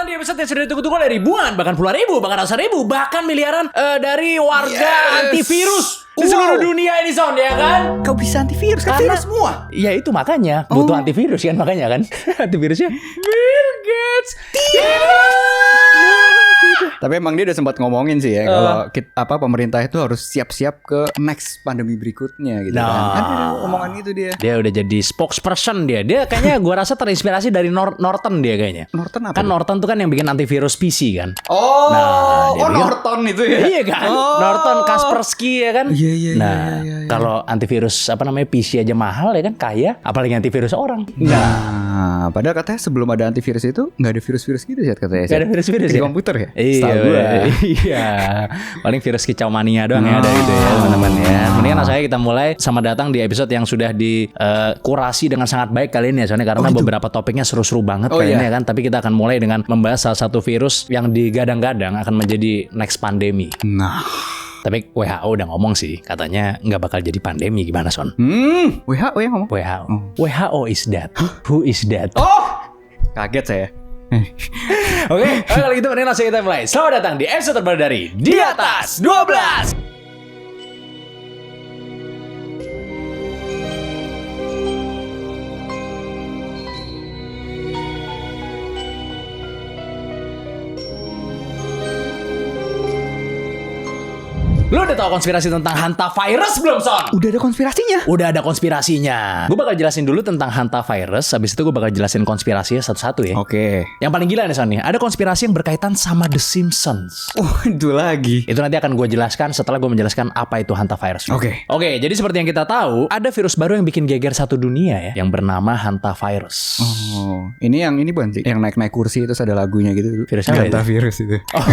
di episode yang sudah ditunggu-tunggu oleh ribuan, bahkan puluhan ribu, bahkan ratusan ribu, bahkan miliaran dari warga antivirus di seluruh dunia ini, Son, ya kan? Kau bisa antivirus, kan Karena- virus semua. Ya itu makanya butuh antivirus kan, makanya kan antivirusnya Bill Gates. Tapi emang dia udah sempat ngomongin sih ya kalau pemerintah itu harus siap-siap ke next pandemi berikutnya gitu kan. Kan ada omongan itu dia. Dia udah jadi spokesperson dia. Dia kayaknya gua rasa terinspirasi dari Norton dia kayaknya. Norton apa? Kan Norton tuh kan yang bikin antivirus PC kan. Oh, Nah, dia bikin- Norton itu ya. Iya kan? Norton Kaspersky ya kan? Iya, Nah, kalau antivirus PC aja mahal ya kan, kaya, apalagi antivirus orang. Nah, padahal katanya sebelum ada antivirus itu nggak ada virus-virus gitu ya katanya. Gak ada virus-virus di ya? komputer ya? Iya, Setahu gua. iya. Paling virus kicau mania doang ya dari itu ya teman-teman ya. Mendingan langsung aja kita mulai. Sama datang di episode yang sudah dikurasi dengan sangat baik kali ini ya, soalnya karena beberapa topiknya seru-seru banget kali ini ya kan. Tapi kita akan mulai dengan membahas salah satu virus yang digadang-gadang akan menjadi next pandemi. Nah, Tapi WHO udah ngomong sih, katanya nggak bakal jadi pandemi. Gimana, Son? WHO yang ngomong. WHO is dead. Who is dead? Kaget saya. Oke, kalau gitu mending langsung kita mulai. Selamat datang di episode terbaru dari Di Atas 12. Lu udah tahu konspirasi tentang hantavirus belum, Son? Udah ada konspirasinya. Udah ada konspirasinya. Gue bakal jelasin dulu tentang hantavirus. Habis itu gue bakal jelasin konspirasinya satu-satu ya. Oke. Yang paling gila nih, Son, nih, ada konspirasi yang berkaitan sama The Simpsons. Oh, itu lagi. Itu nanti akan gue jelaskan setelah gue menjelaskan apa itu hantavirus. Oke. Oke, jadi seperti yang kita tahu, ada virus baru yang bikin geger satu dunia ya, yang bernama hantavirus. Oh, ini yang ini bukan sih? Yang naik-naik kursi terus ada lagunya gitu. Virus apa itu? Virus itu. Oh,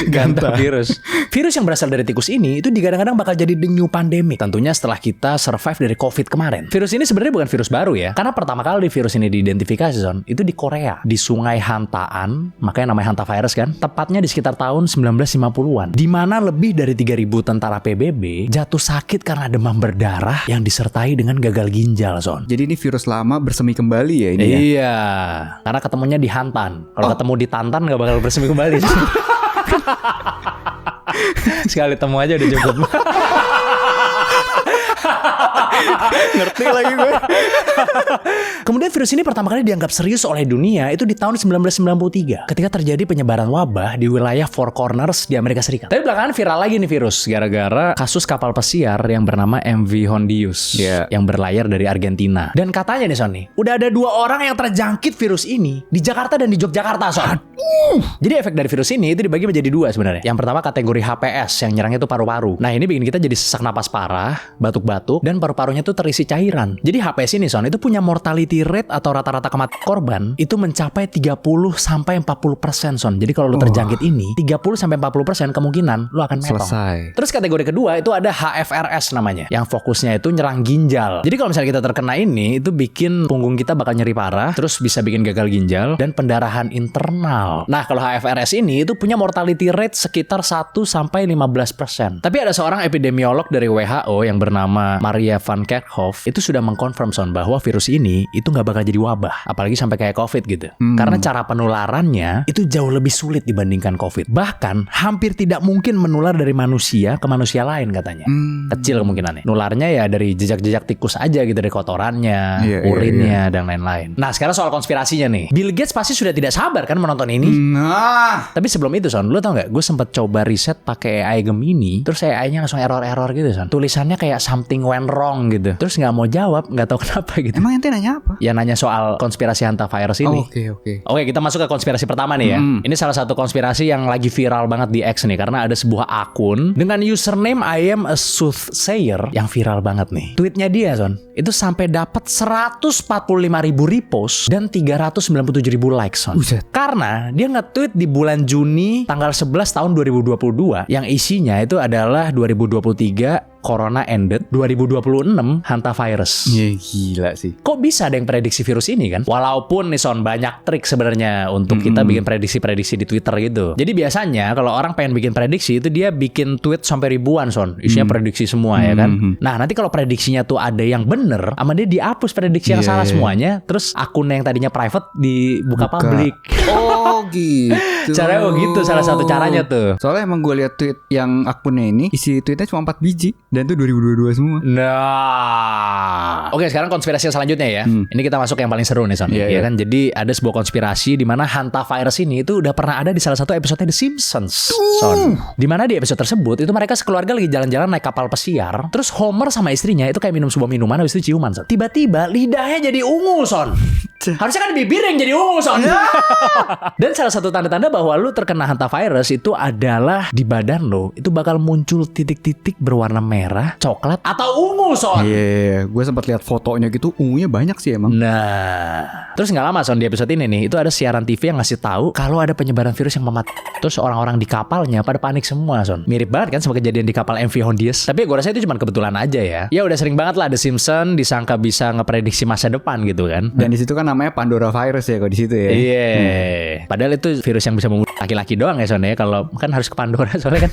Ganta virus. Virus yang berasal dari tikus ini itu digadang-gadang bakal jadi the new pandemic. Tentunya setelah kita survive dari COVID kemarin. Virus ini sebenarnya bukan virus baru ya, karena pertama kali virus ini diidentifikasi, Son, itu di Korea, di Sungai Hantaan, makanya namanya hantavirus kan. Tepatnya di sekitar tahun 1950-an, di mana lebih dari 3.000 tentara PBB jatuh sakit karena demam berdarah yang disertai dengan gagal ginjal, Son. Jadi ini virus lama bersemi kembali ya ini ya? Iya, karena ketemunya di Hantan. Kalau ketemu di Tantan nggak bakal bersemi kembali. Sekali temu aja udah cukup. Ngerti lagi gue. Kemudian virus ini pertama kali dianggap serius oleh dunia itu di tahun 1993 ketika terjadi penyebaran wabah di wilayah Four Corners di Amerika Serikat. Tapi belakangan viral lagi nih virus gara-gara kasus kapal pesiar yang bernama MV Hondius yang berlayar dari Argentina. Dan katanya nih, Son, nih, udah ada 2 orang yang terjangkit virus ini di Jakarta dan di Yogyakarta, Son. Jadi efek dari virus ini itu dibagi menjadi 2 sebenarnya. Yang pertama kategori HPS yang nyerangnya itu paru-paru. Nah, ini bikin kita jadi sesak napas parah, batuk-batuk, dan paru-parunya tuh terisi cairan. Jadi HPS ini, Son, itu punya mortality rate atau rata-rata kematian korban itu mencapai 30-40%, Son. Jadi kalau lu terjangkit ini, 30-40% kemungkinan lu akan metong. Selesai. Terus kategori kedua itu ada HFRS namanya, yang fokusnya itu nyerang ginjal. Jadi kalau misalnya kita terkena ini, itu bikin punggung kita bakal nyeri parah, terus bisa bikin gagal ginjal dan pendarahan internal. Nah, kalau HFRS ini itu punya mortality rate sekitar 1-15%. Tapi ada seorang epidemiolog dari WHO yang bernama Maria van Kerkhoff itu sudah mengkonfirm, Son, bahwa virus ini itu nggak bakal jadi wabah, apalagi sampai kayak COVID gitu. Karena cara penularannya itu jauh lebih sulit dibandingkan COVID. Bahkan hampir tidak mungkin menular dari manusia ke manusia lain katanya. Kecil kemungkinannya. Nularnya ya dari jejak-jejak tikus aja gitu, dari kotorannya, urinnya dan lain-lain. Nah, sekarang soal konspirasinya nih. Bill Gates pasti sudah tidak sabar kan menonton ini. Nah, Tapi sebelum itu, Son, lu tau gak? Gue sempet coba riset pakai AI Gemini, terus AI-nya langsung error-error gitu, Son. Tulisannya kayak something went wrong gitu. Terus gak mau jawab, gak tahu kenapa gitu. emang ente nanya apa? Ya nanya soal konspirasi hantavirus ini. Oke. Oke, kita masuk ke konspirasi pertama nih ya. Ini salah satu konspirasi yang lagi viral banget di X nih, karena ada sebuah akun dengan username I am a soothsayer yang viral banget nih. Tweetnya dia, Son, itu sampai dapat 145.000 repost dan 397.000 likes, Son. Buset. Karena dia nge-tweet di bulan Juni tanggal 11 tahun 2022 yang isinya itu adalah 2023 Corona ended 2026 hantavirus. Iya gila sih. Kok bisa ada yang prediksi virus ini kan? Walaupun nih Son, banyak trik sebenarnya untuk kita bikin prediksi-prediksi di Twitter gitu. Jadi biasanya kalau orang pengen bikin prediksi itu dia bikin tweet sampai ribuan Son, isinya prediksi semua ya kan. Nah nanti kalau prediksinya tuh ada yang bener, sama dia dihapus prediksi yang salah semuanya, terus akun yang tadinya private dibuka publik. Oh gitu. Caranya begitu, salah satu caranya tuh. Soalnya emang gue lihat tweet yang akunnya ini isi tweetnya cuma 4 biji dan itu 2022 semua. Nah, oke sekarang konspirasi selanjutnya ya. Ini kita masuk yang paling seru nih Son. Iya, Ya iya. kan, jadi ada sebuah konspirasi di mana hantavirus ini itu udah pernah ada di salah satu episode The Simpsons. Son, di mana di episode tersebut itu mereka sekeluarga lagi jalan-jalan naik kapal pesiar. Terus Homer sama istrinya itu kayak minum sebuah minuman habis itu ciuman Son. Tiba-tiba lidahnya jadi ungu Son. Harusnya kan bibir yang jadi ungu Son. Dan salah satu tanda-tanda bahwa lu terkena hantavirus itu adalah di badan lo itu bakal muncul titik-titik berwarna merah, coklat atau ungu Son. Iya, gue sempat lihat fotonya gitu, ungunya banyak sih emang. Nah, terus nggak lama Son di episode ini nih itu ada siaran TV yang ngasih tahu kalau ada penyebaran virus yang mematikan. Terus orang-orang di kapalnya pada panik semua Son. Mirip banget kan sama kejadian di kapal MV Hondius. Tapi gue rasa itu cuma kebetulan aja ya. Ya udah sering banget lah The Simpsons disangka bisa ngeprediksi masa depan gitu kan. Dan di situ kan namanya Pandora virus ya kalau di situ ya. Iya. Padahal itu virus yang bisa membunuh laki-laki doang ya Son ya. Kalau kan harus ke Pandora soalnya kan.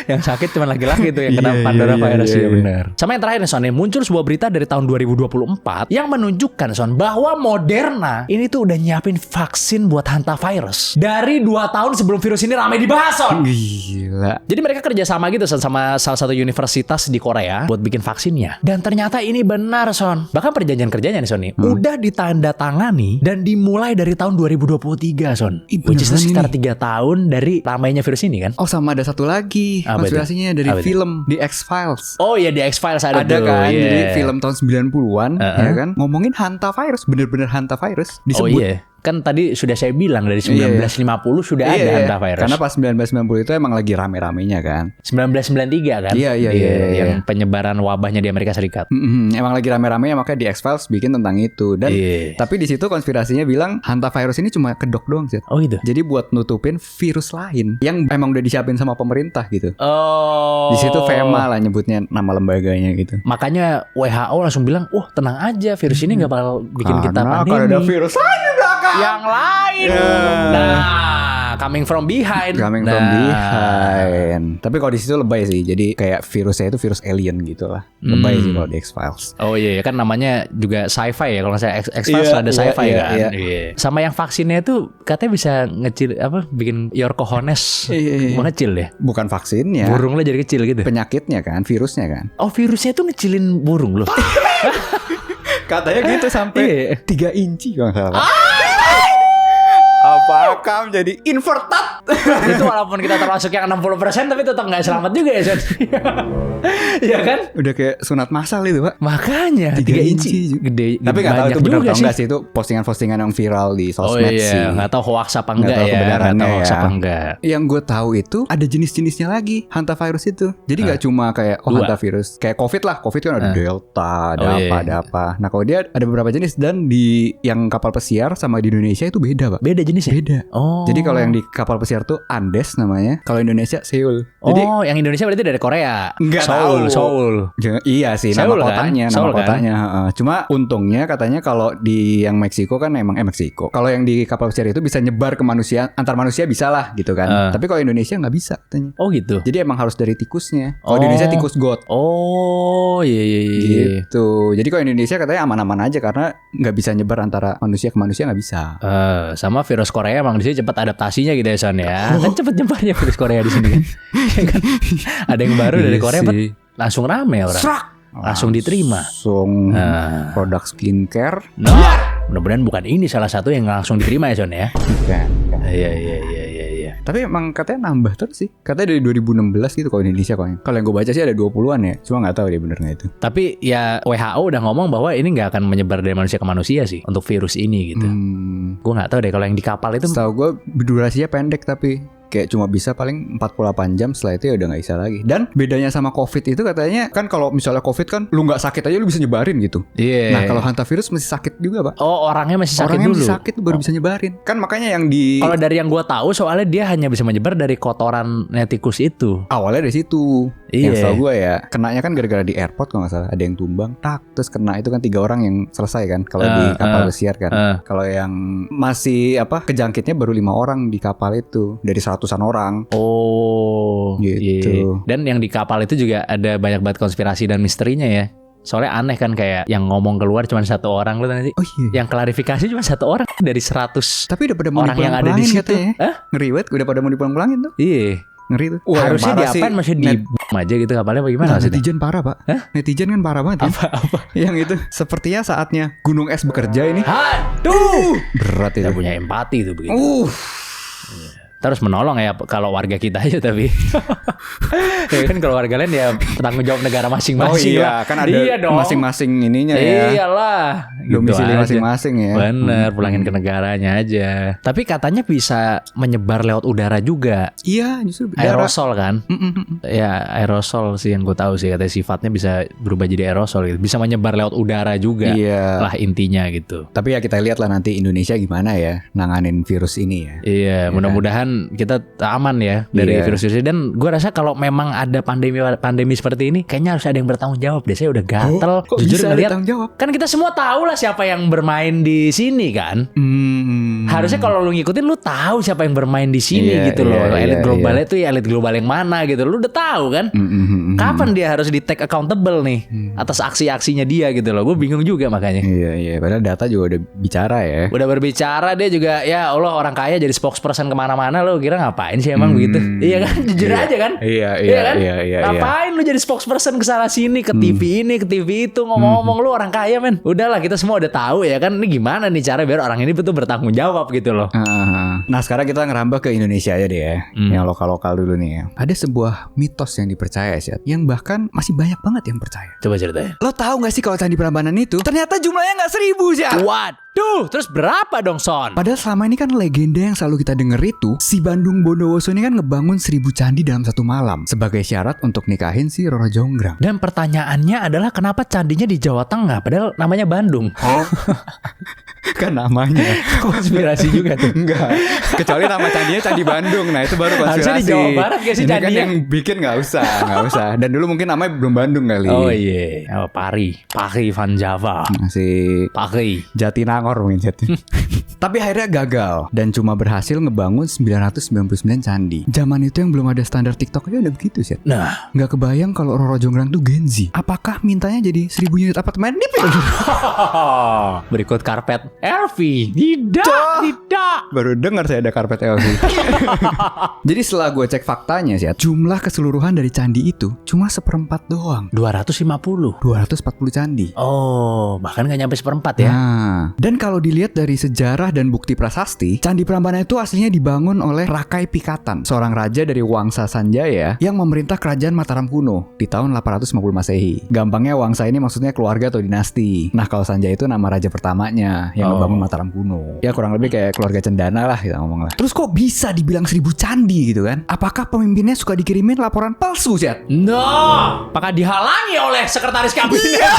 Yang sakit cuma laki-laki tuh yang kena Iya, Pandora iya, virus iya, ya iya. benar. Sama yang terakhir nih Son, muncul sebuah berita dari tahun 2024 yang menunjukkan Son bahwa Moderna ini tuh udah nyiapin vaksin buat hantavirus dari 2 tahun sebelum virus ini ramai dibahas Son. Gila. Jadi mereka kerjasama gitu Son sama salah satu universitas di Korea buat bikin vaksinnya. Dan ternyata ini benar Son. Bahkan perjanjian kerjanya nih Son nih udah ditandatangani dan dimulai dari tahun 2023 Son. Which is beneran sekitar 3 tahun dari ramainya virus ini kan. Oh sama ada satu lagi Apa itu? konspirasinya dari Apa itu? film The X-Files. Oh iya di X-Files ada Ada tuh, kan, iya. jadi film tahun 90-an ya kan, ngomongin hantavirus, bener-bener hantavirus Oh disebut. iya. Kan tadi sudah saya bilang dari Iya, 1950 sudah Iya, ada iya. hantavirus. Karena pas 1990 itu emang lagi rame-ramenya kan. 1993 kan? Iya, iya, Yang iya. penyebaran wabahnya di Amerika Serikat. Emang lagi rame-ramenya, makanya di X-Files bikin tentang itu. Dan Iya. tapi di situ konspirasinya bilang hantavirus ini cuma kedok doang sih. Oh gitu. Jadi buat nutupin virus lain yang emang udah disiapin sama pemerintah gitu. Oh. Di situ FEMA lah nyebutnya nama lembaganya gitu. Makanya WHO langsung bilang, "Wah, tenang aja, virus ini nggak bakal bikin kita Karena pandemi." akan ada virus lain di belakang. yang lain. Nah, coming from behind. Coming from behind. Tapi kalau di situ lebay sih. Jadi kayak virusnya itu virus alien gitu lah. Lebay sih kalau di X-Files. Oh iya, kan namanya juga sci-fi ya. Kalau nggak salah X-Files ada sci-fi kan. Iya. Sama yang vaksinnya itu katanya bisa ngecil bikin your cojones Iya. mengecil ya. Bukan vaksinnya. Burung lo jadi kecil gitu. Penyakitnya kan, virusnya kan. Oh, virusnya itu ngecilin burung loh. Katanya gitu sampai 3 inci kalau nggak salah. Apakah menjadi inverted? Itu walaupun kita termasuk yang 60% tapi tetap nggak selamat juga ya, Son. Iya kan? Udah kayak sunat massal itu, Pak. Makanya 3 inci gede. Tapi nggak tahu banyak itu benar juga atau enggak sih. Itu postingan-postingan yang viral di Oh sosmed iya, sih. nggak tahu hoax apa Nggak enggak tahu ya. kebenarannya Nggak tahu hoax ya. apa enggak. Yang gue tahu itu ada jenis-jenisnya lagi hantavirus itu. Jadi nggak cuma kayak Dua. hantavirus kayak COVID lah. COVID kan ada Delta, ada Oh, apa, iya. ada apa. Nah kalau dia ada beberapa jenis dan di yang kapal pesiar sama di Indonesia itu beda, Pak. Beda jenis ya? Beda. Oh. Jadi kalau yang di kapal pesiar tuh Andes namanya. Kalau Indonesia Seoul. Jadi Oh, yang Indonesia berarti dari Korea. Nggak Seoul, tahu. Seoul. Iya sih Seoul nama kan? kotanya, Seoul nama kan? kotanya. Heeh. Cuma untungnya katanya kalau di yang Meksiko kan emang Meksiko. Kalau yang di kapal pesiar itu bisa nyebar ke manusia, antar manusia bisa lah gitu kan. Tapi kalau Indonesia nggak bisa katanya. Oh gitu. Jadi emang harus dari tikusnya. Kalau Oh. di Indonesia tikus got. Oh iya iya iya. Gitu. Jadi kalau Indonesia katanya aman-aman aja karena nggak bisa nyebar antara manusia ke manusia nggak bisa. Sama virus Korea emang di sini cepat adaptasinya gitu ya Son ya. Kan cepet nyebarnya virus Korea di sini kan. Ya kan? Ada yang baru dari Iya Korea sih. langsung rame orang. Langsung diterima. Langsung produk skincare. No, mudah-mudahan bukan ini salah satu yang langsung diterima ya Son ya. Bukan. Iya iya iya iya iya. Tapi emang katanya nambah terus sih. Katanya dari 2016 gitu kalau Indonesia kok. Kalau yang gue baca sih ada 20-an ya. Cuma nggak tahu dia bener nggak itu. Tapi ya WHO udah ngomong bahwa ini nggak akan menyebar dari manusia ke manusia sih untuk virus ini gitu. Gue nggak tahu deh kalau yang di kapal itu. Setahu gue durasinya pendek tapi kayak cuma bisa paling 48 jam, setelah itu ya udah nggak bisa lagi. Dan bedanya sama COVID itu katanya kan kalau misalnya COVID kan lu nggak sakit aja lu bisa nyebarin gitu. Iya. Nah kalau hantavirus masih sakit juga Pak. Oh, orangnya masih sakit Orangnya dulu. masih sakit baru bisa nyebarin. Kan makanya yang di Kalau dari yang gue tahu soalnya dia hanya bisa menyebar dari kotoran tikus itu. awalnya dari situ. Iya. Yang tau gue ya, kenanya kan gara-gara di airport kalau nggak salah ada yang tumbang, tak, terus kena itu kan 3 orang yang selesai kan kalau di kapal pesiar kan. Kalau yang masih kejangkitnya baru 5 orang di kapal itu dari 100-an orang. Oh, Gitu. iya. Dan yang di kapal itu juga ada banyak banget konspirasi dan misterinya ya. Soalnya aneh kan kayak yang ngomong keluar cuma 1 orang lu nanti. Oh iya. Yang klarifikasi cuma 1 orang dari 100 Tapi udah pada mau orang yang ada di dipulang-pulangin situ. katanya. Hah? Ngeri banget, udah pada mau dipulang-pulangin tuh. Iya. Ngeri tuh. Harusnya yang parah diapain? sih, Maksudnya di aja gitu kapalnya bagaimana maksudnya? netizen parah Pak. Hah? Netizen kan parah banget kan. Apa? Yang itu sepertinya saatnya gunung es bekerja ini. Aduh. Berat itu. Tidak punya empati itu begitu. Terus menolong ya kalau warga kita aja tapi ya kan kalau warga lain ya tanggung jawab negara masing-masing. Oh lah. iya, kan ada Iya dong. masing-masing ininya ya. Iyalah. Domisili aja. masing-masing ya. Bener, pulangin ke negaranya aja. Tapi katanya bisa menyebar lewat udara juga. Iya, justru darah. Aerosol kan? Ya aerosol sih yang gue tahu sih katanya sifatnya bisa berubah jadi aerosol gitu. Bisa menyebar lewat udara juga. Iya. Lah intinya gitu. Tapi ya kita lihat lah nanti Indonesia gimana ya nanganin virus ini ya. Iya, mudah-mudahan kita aman ya dari Iya. virus ini. Dan gue rasa kalau memang ada pandemi seperti ini, kayaknya harus ada yang bertanggung jawab deh. Saya udah gatel. Kok Jujur bisa ada ngeliat, tanggung jawab? kan kita semua tahu lah siapa yang bermain di sini kan. Harusnya kalau lu ngikutin lu tahu siapa yang bermain di sini Iya, gitu loh. iya, Elit iya, globalnya tuh ya elit global yang mana gitu. Lu udah tahu kan. Kapan dia harus di take accountable nih atas aksi-aksinya dia gitu loh. Gue bingung juga makanya. Iya. Padahal data juga udah bicara ya. Udah berbicara dia juga ya Allah orang kaya jadi spokesperson kemana-mana lo kira ngapain sih emang begitu? Iya kan jujur aja kan? Iya, kan? iya. Ngapain lu jadi spokesperson ke sana sini ke TV ini ke TV itu ngomong-ngomong lu orang kaya men? Udahlah kita semua udah tahu ya kan ini gimana nih cara biar orang ini betul bertanggung jawab gitu loh. Nah sekarang kita ngerambah ke Indonesia aja deh ya. Yang lokal-lokal dulu nih ya. Ada sebuah mitos yang dipercaya sih, yang bahkan masih banyak banget yang percaya. Coba ceritain. Lo tahu gak sih kalau Candi Prambanan itu ternyata jumlahnya gak 1000 sih. Waduh, terus berapa dong Son? Padahal selama ini kan legenda yang selalu kita denger itu, si Bandung Bondowoso ini kan ngebangun 1000 candi dalam 1 malam sebagai syarat untuk nikahin si Roro Jonggrang. Dan pertanyaannya adalah kenapa candinya di Jawa Tengah padahal namanya Bandung? Kan namanya Konspirasi juga tuh. enggak. Kecuali nama candinya Candi Bandung. Nah itu baru konspirasi. Harusnya di Jawa Barat gak sih ini kan candinya? yang bikin gak usah. Dan dulu mungkin namanya belum Bandung kali. Oh iya, Pari Van Java. Masih Pari. Jatinangor mungkin Jati. Tapi akhirnya gagal dan cuma berhasil ngebangun 999 candi. Zaman itu yang belum ada standar TikTok aja udah begitu sih. Nah, Nggak kebayang kalau Roro Jonggrang tuh Gen Z. Apakah mintanya jadi 1000 unit apartemen? berikut karpet LV. Tidak. Baru dengar saya ada karpet LV. Jadi setelah gue cek faktanya sih, jumlah keseluruhan dari candi itu cuma 1/4 doang. 250. 240 candi. Oh, bahkan gak nyampe 1/4 ya. Nah, dan kalau dilihat dari sejarah dan bukti prasasti, Candi Prambanan itu aslinya dibangun oleh Rakai Pikatan, seorang raja dari Wangsa Sanjaya yang memerintah kerajaan Mataram kuno di tahun 850 Masehi. Gampangnya Wangsa ini maksudnya keluarga atau dinasti. Nah, kalau Sanjaya itu nama raja pertamanya yang ngebangun Mataram kuno. Ya kurang lebih kayak keluarga Cendana lah kita ngomong lah. Terus kok bisa dibilang 1000 candi gitu kan? Apakah pemimpinnya suka dikirimin laporan palsu, Zat? No, apakah dihalangi oleh sekretaris kabinet?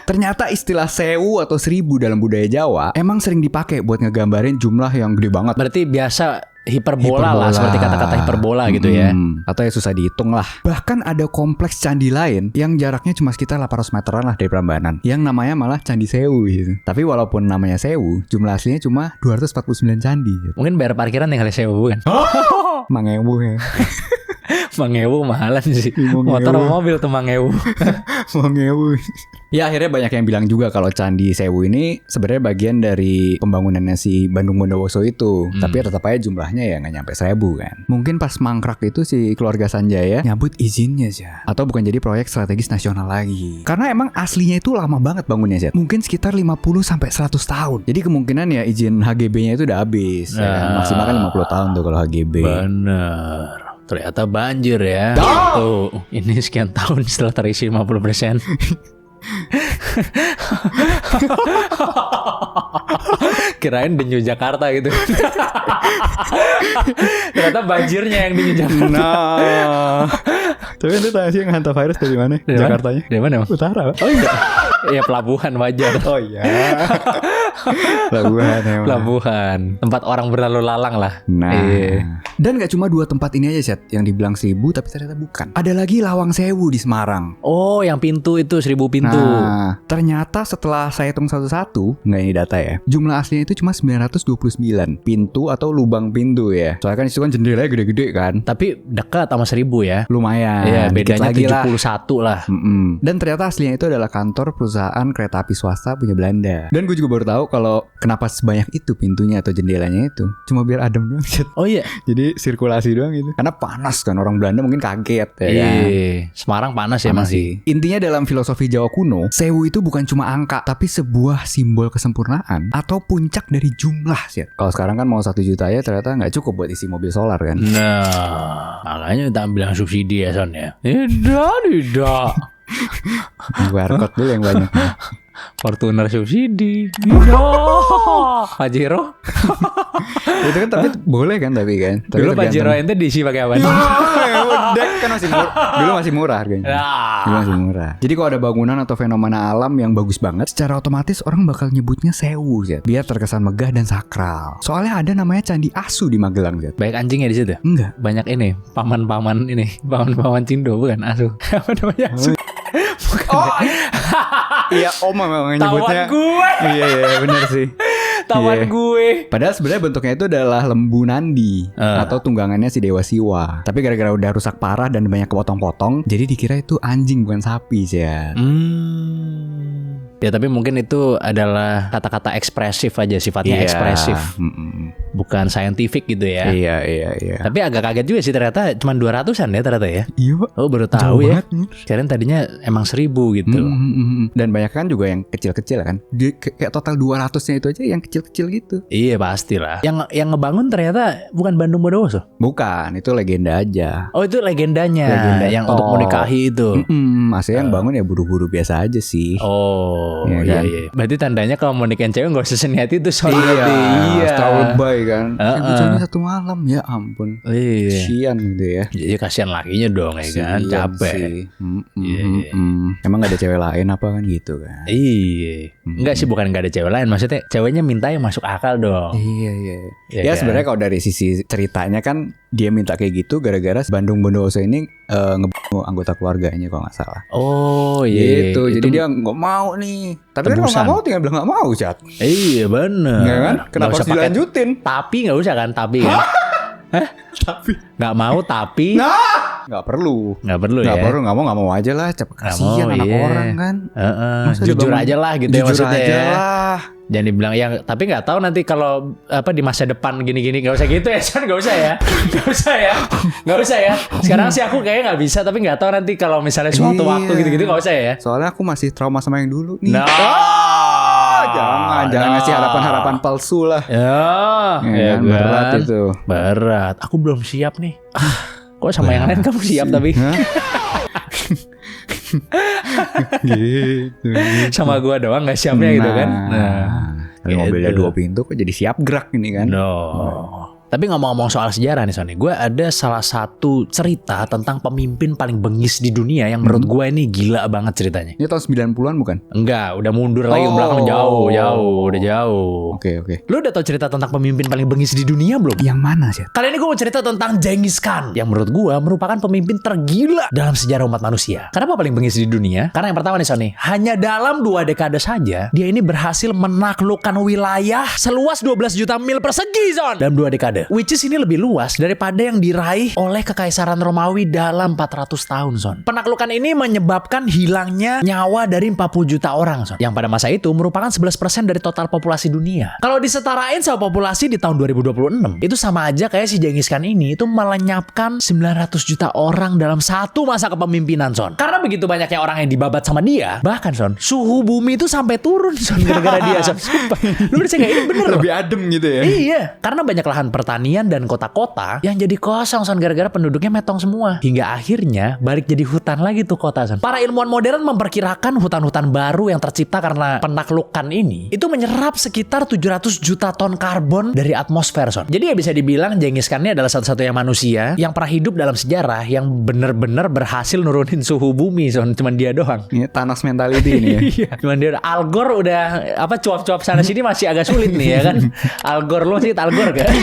Ternyata istilah 1000 atau 1000 dalam budaya Jawa emang sering dipakai buat ngegambarin jumlah yang gede banget. Berarti biasa hiperbola lah, seperti kata-kata hiperbola gitu ya. Atau ya susah dihitung lah. Bahkan ada kompleks candi lain yang jaraknya cuma sekitar 800 meteran lah dari Prambanan, yang namanya malah Candi Sewu gitu. Tapi walaupun namanya Sewu, jumlah aslinya cuma 249 candi gitu. Mungkin bayar parkiran tinggal 1000 kan. Mangewu ya. Mangewu mahalan sih. Mangewu. Motor sama mobil tuh Mangewu. Mangewu. Ya akhirnya banyak yang bilang juga kalau Candi Sewu ini sebenarnya bagian dari pembangunannya si Bandung Bondowoso itu. Tapi tetap aja jumlahnya ya nggak nyampe 1000 kan. Mungkin pas mangkrak itu si keluarga Sanjaya nyabut izinnya sih. Atau bukan jadi proyek strategis nasional lagi. Karena emang aslinya itu lama banget bangunnya sih. Mungkin sekitar 50-100 tahun. Jadi kemungkinan ya izin HGB-nya itu udah habis. Ya kan? Maksimal kan 50 tahun tuh kalau HGB. Bener. Ternyata banjir ya. Tuh, ini sekian tahun setelah terisi 50%. Kirain Denyu Jakarta gitu. Ternyata banjirnya yang Denyu Jakarta. Nah. Tapi itu tahu sih yang hantavirus dari mana? Dari mana? Jakartanya. Dari mana, Bang? Utara. Oh iya. Iya, pelabuhan wajar. Oh iya. Pelabuhan emang. Pelabuhan. Tempat orang berlalu lalang lah. Nah. Iya. Dan gak cuma 2 tempat ini aja, Chat, yang dibilang 1000 tapi ternyata bukan. Ada lagi Lawang Sewu di Semarang. Oh, yang pintu itu 1000 pintu. Nah, ternyata setelah saya hitung satu-satu, nggak ini data ya, jumlah aslinya itu cuma 929 pintu atau lubang pintu ya. Soalnya kan itu kan jendelanya gede-gede kan. Tapi dekat sama 1000 ya. Lumayan. Iya, dikit bedanya lagi lah. 71 lah. Dan ternyata aslinya itu adalah kantor perusahaan kereta api swasta punya Belanda. Dan gue juga baru tahu kalau kenapa sebanyak itu pintunya atau jendelanya itu. Cuma biar adem doang, Chat. Oh iya. Jadi sirkulasi doang gitu. Karena panas kan, orang Belanda mungkin kaget ya kan. Iya. Semarang panas ya Panas masih. Intinya dalam filosofi Jawa kuno, sewu itu bukan cuma angka, tapi sebuah simbol kesempurnaan atau puncak dari jumlah sih. Kalau sekarang kan mau 1 juta ya ternyata nggak cukup buat isi mobil solar kan. Nah, makanya tak bilang subsidi ya Son ya. Tidak. QR code dulu yang banyak. Fortuner subsidi. Tidak. Pajero. Itu kan tapi boleh kan tapi kan. Tapi Dulu Pajero ente diisi pakai apa? Udah kan masih murah. Dulu masih murah harganya. Nah. Dulu masih murah. Jadi kalau ada bangunan atau fenomena alam yang bagus banget, secara otomatis orang bakal nyebutnya sewu ya. Biar terkesan megah dan sakral. Soalnya ada namanya Candi Asu di Magelang ya. Baik anjingnya di situ. Enggak. Banyak ini paman-paman ini, paman-paman Cindo bukan asu. Apa namanya? Asu. Oh, iya Om memang nyebutnya. Tawan gue. Iya benar sih. Tawan Iya. gue. Padahal sebenarnya bentuknya itu adalah lembu nandi atau tunggangannya si Dewa Siwa. Tapi gara-gara udah rusak parah dan banyak kepotong-potong, jadi dikira itu anjing bukan sapi sih ya. Ya tapi mungkin itu adalah kata-kata ekspresif aja, sifatnya ekspresif. Bukan saintifik gitu ya. Iya. Tapi agak kaget juga sih ternyata cuma 200-an ya ternyata ya. Iya. Oh baru Jauh tahu ya. banget, Mir. Kirain tadinya emang 1000 gitu. Dan banyak kan juga yang kecil-kecil kan. Kayak total 200-nya itu aja yang kecil-kecil gitu. Iya pastilah. Yang ngebangun ternyata bukan Bandung Bondowoso. Bukan, itu legenda aja. Oh itu legendanya. Legenda yang top. untuk menikahi itu. Maksudnya yang bangun ya buru-buru biasa aja sih. Oh Iya iya kan? iya. Berarti tandanya kalau mau nikahin cewek gak usah seniat itu soalnya. Iya. Terlalu baik kan. Heeh. 1 malam ya ampun. Iya. Kasian gitu ya. Jadi kasihan lakinya dong ya kan. Kasian Capek. sih. Iya. Emang gak ada cewek lain apa kan gitu kan. Iya. Enggak sih bukan gak ada cewek lain. Maksudnya ceweknya minta yang masuk akal dong. Iya. Iya Ya kan? sebenarnya kalau dari sisi ceritanya kan dia minta kayak gitu gara-gara Bandung Bondowoso ini ngebunuh anggota keluarganya kalau nggak salah. Oh iya. Gitu. Jadi Itu- dia nggak mau nih. Tapi kan kalau tebusan. nggak mau tinggal bilang nggak mau, Chat. Iya bener. Nggak kan? Nggak Kenapa usah harus pakai dilanjutin? tapi nggak usah kan tapi kan. Tapi Nggak mau tapi nggak perlu. nggak perlu Nggak ya. perlu, nggak mau aja lah. Cepet kasihan mau, anak iya. orang kan. Masa Jujur dibangun- aja lah gitu ya Jujur maksudnya aja ya. lah. Jangan dibilang ya, tapi nggak tahu nanti kalau apa di masa depan gini-gini nggak usah gitu ya, Son, nggak usah ya, nggak usah ya. Sekarang sih aku kayaknya nggak bisa, tapi nggak tahu nanti kalau misalnya suatu Iya. waktu gitu-gitu nggak usah ya. Soalnya aku masih trauma sama yang dulu nih. Nah. Jangan ngasih harapan-harapan palsu lah. Ya, Ya kan, berat itu. Berat. Aku belum siap nih. Kok sama yang lain kamu siap tapi Hah? gitu. sama gua doang nggak siapnya gitu kan. Tapi mobilnya gitu. 2 pintu kok jadi siap gerak ini kan. No. Tapi ngomong-ngomong soal sejarah nih Sony, gue ada salah satu cerita tentang pemimpin paling bengis di dunia yang menurut gue ini gila banget ceritanya. Ini tahun 90-an bukan? Enggak, udah mundur lagi ke Oh. belakang jauh, udah jauh. Oke. Lu udah tau cerita tentang pemimpin paling bengis di dunia belum? Yang mana sih? Kali ini gue mau cerita tentang Genghis Khan yang menurut gue merupakan pemimpin tergila dalam sejarah umat manusia. Kenapa paling bengis di dunia? Karena yang pertama nih Sony, hanya dalam 2 dekade saja dia ini berhasil menaklukkan wilayah seluas 12 juta mil persegi Son dalam 2 dekade. Which is ini lebih luas daripada yang diraih oleh Kekaisaran Romawi dalam 400 tahun Son. Penaklukan ini menyebabkan hilangnya nyawa dari 40 juta orang Son, yang pada masa itu merupakan 11% dari total populasi dunia. Kalau disetarain sama populasi di tahun 2026, itu sama aja kayak si Genghis Khan ini itu melenyapkan 900 juta orang dalam satu masa kepemimpinan Son. Karena begitu banyaknya orang yang dibabat sama dia, bahkan Son, suhu bumi itu sampai turun Son gara-gara dia Son. Sumpah. Lu percaya gak? Ini bener loh. Lebih adem gitu ya. Iya, karena banyak lahan pertanian pertanian dan kota-kota yang jadi kosong Son gara-gara penduduknya metong semua. Hingga akhirnya balik jadi hutan lagi tuh kota Son. Para ilmuwan modern memperkirakan hutan-hutan baru yang tercipta karena penaklukan ini itu menyerap sekitar 700 juta ton karbon dari atmosfer Son. Jadi ya bisa dibilang Genghis Khan ini adalah satu-satunya manusia yang pernah hidup dalam sejarah yang bener-bener berhasil nurunin suhu bumi Son. Cuman dia doang. Ini Thanos mentality ini ya. Iya. Cuman dia Al Gore udah cuap-cuap sana sini masih agak sulit nih ya kan. Al Gore lu sih Al Gore kan.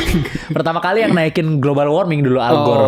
Pertama kali yang naikin global warming dulu Al Gore.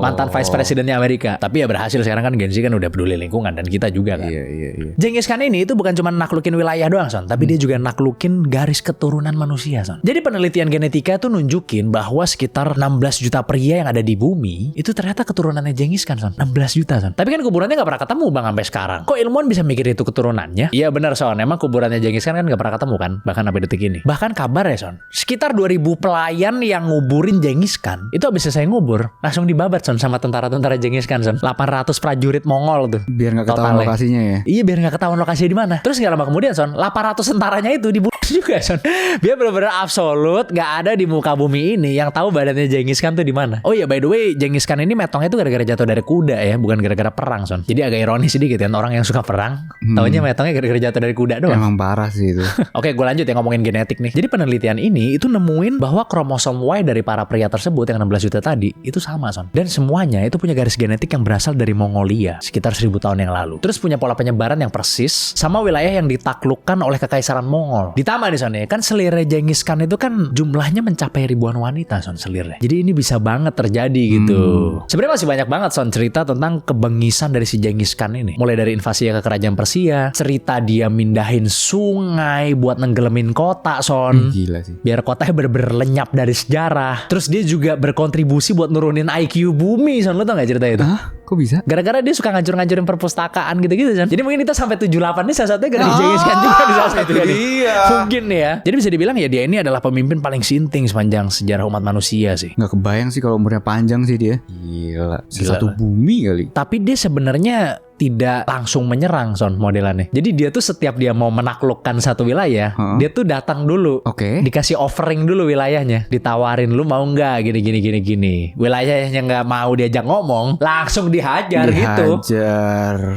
Mantan vice presidennya Amerika. Tapi ya berhasil sekarang kan Genghis kan udah peduli lingkungan dan kita juga kan. Iya. Genghis Khan ini itu bukan cuma naklukin wilayah doang Son, tapi dia juga naklukin garis keturunan manusia Son. Jadi penelitian genetika tuh nunjukin bahwa sekitar 16 juta pria yang ada di bumi itu ternyata keturunannya Genghis Khan Son. 16 juta Son. Tapi kan kuburannya gak pernah ketemu Bang sampai sekarang. Kok ilmuwan bisa mikir itu keturunannya? Iya benar Son, emang kuburannya Genghis Khan kan gak pernah ketemu kan, bahkan sampai detik ini. Bahkan kabar ya Son, sekitar 2000 pelayan yang nguburin Genghis Khan itu habis selesai ngubur langsung dibabat Son sama tentara-tentara Genghis Khan Son. 800 prajurit Mongol tuh. Biar gak ketahuan lokasinya ya. Iya biar gak ketahuan lokasinya di mana. Terus gak lama kemudian Son, 800 tentaranya itu dibunuh juga Son. Dia benar-benar absolut gak ada di muka bumi ini yang tahu badannya Genghis Khan tuh di mana. Oh iya by the way, Genghis Khan ini metongnya tuh gara-gara jatuh dari kuda ya, bukan gara-gara perang Son. Jadi agak ironis sedikit ya, orang yang suka perang taunya metongnya gara-gara jatuh dari kuda doang. Emang parah sih itu. Oke, gue lanjut ya ngomongin genetik nih. Jadi penelitian ini itu nemuin bahwa kromosom Y dari para pria tersebut yang 16 juta tadi itu sama Son. Dan semuanya itu punya garis genetik yang berasal dari Mongolia sekitar 1000 tahun yang lalu. Terus punya pola penyebaran yang persis sama wilayah yang ditaklukkan oleh kekaisaran Mongol. Ditambah nih Son ya, kan selirnya Genghis Khan itu kan jumlahnya mencapai ribuan wanita Son selirnya. Jadi ini bisa banget terjadi gitu. Sebenarnya masih banyak banget Son cerita tentang kebengisan dari si Genghis Khan ini. Mulai dari invasi ke kerajaan Persia, cerita dia mindahin sungai buat nenggelemin kota Son. Gila sih. Biar kotanya bener-bener lenyap dari sejarah. Terus dia juga berkontribusi buat nurunin IQ bumi Son. Lo tau gak cerita itu? Hah? Kok bisa? Gara-gara dia suka ngancur-ngancurin perpustakaan gitu-gitu Son. Jadi mungkin kita sampai 78 nih salah satunya gara Genghis Khan juga di salah satu iya. Mungkin ya. Jadi bisa dibilang ya dia ini adalah pemimpin paling sinting sepanjang sejarah umat manusia sih. Nggak kebayang sih kalau umurnya panjang sih dia. Gila. Satu bumi kali. Tapi dia sebenarnya tidak langsung menyerang Son modelannya. Jadi dia tuh setiap dia mau menaklukkan satu wilayah, dia tuh datang dulu. Oke. Dikasih offering dulu wilayahnya, ditawarin lu mau nggak gini. Wilayahnya nggak mau diajak ngomong, langsung dihajar gitu.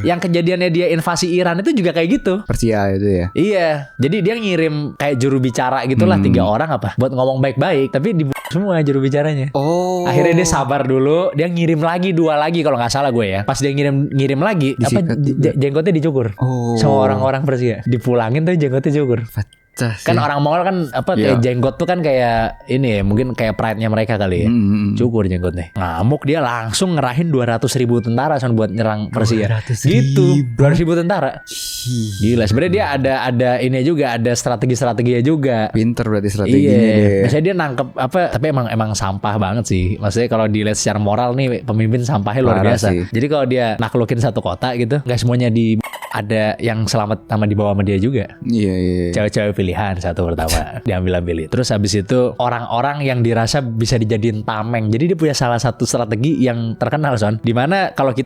Yang kejadiannya dia invasi Iran itu juga kayak gitu. Persia itu ya. Iya. Jadi dia ngirim kayak juru bicara gitulah 3 orang apa buat ngomong baik-baik, tapi semua juru bicaranya. Oh. Akhirnya dia sabar dulu, dia ngirim lagi 2 lagi kalau nggak salah gue ya. Pas dia ngirim lagi, jenggotnya dicukur. Sama orang-orang Persia. Dipulangin tuh jenggotnya dicukur. Kan orang Mongol kan kayak jenggot tuh kan kayak ini ya, mungkin kayak pride-nya mereka kali ya. Cukur jenggotnya. Ngamuk dia langsung ngerahin 200.000 tentara Son buat nyerang Persia. 200.000. Gitu. 200.000 tentara. Gila, sebenarnya dia ada ini juga, ada strategi-strateginya juga. Pinter berarti strateginya. Iya. Biasanya dia nangkep tapi emang sampah banget sih. Maksudnya kalau dilihat secara moral nih pemimpin sampahnya luar biasa. Sih. Jadi kalau dia naklukin satu kota gitu, nggak semuanya ada yang selamat sama dibawa sama dia juga. Iya. Cewek-cewek pilihan satu pertama diambil. Terus habis itu orang-orang yang dirasa bisa dijadiin tameng. Jadi dia punya salah satu strategi yang terkenal Son. Dimana kalau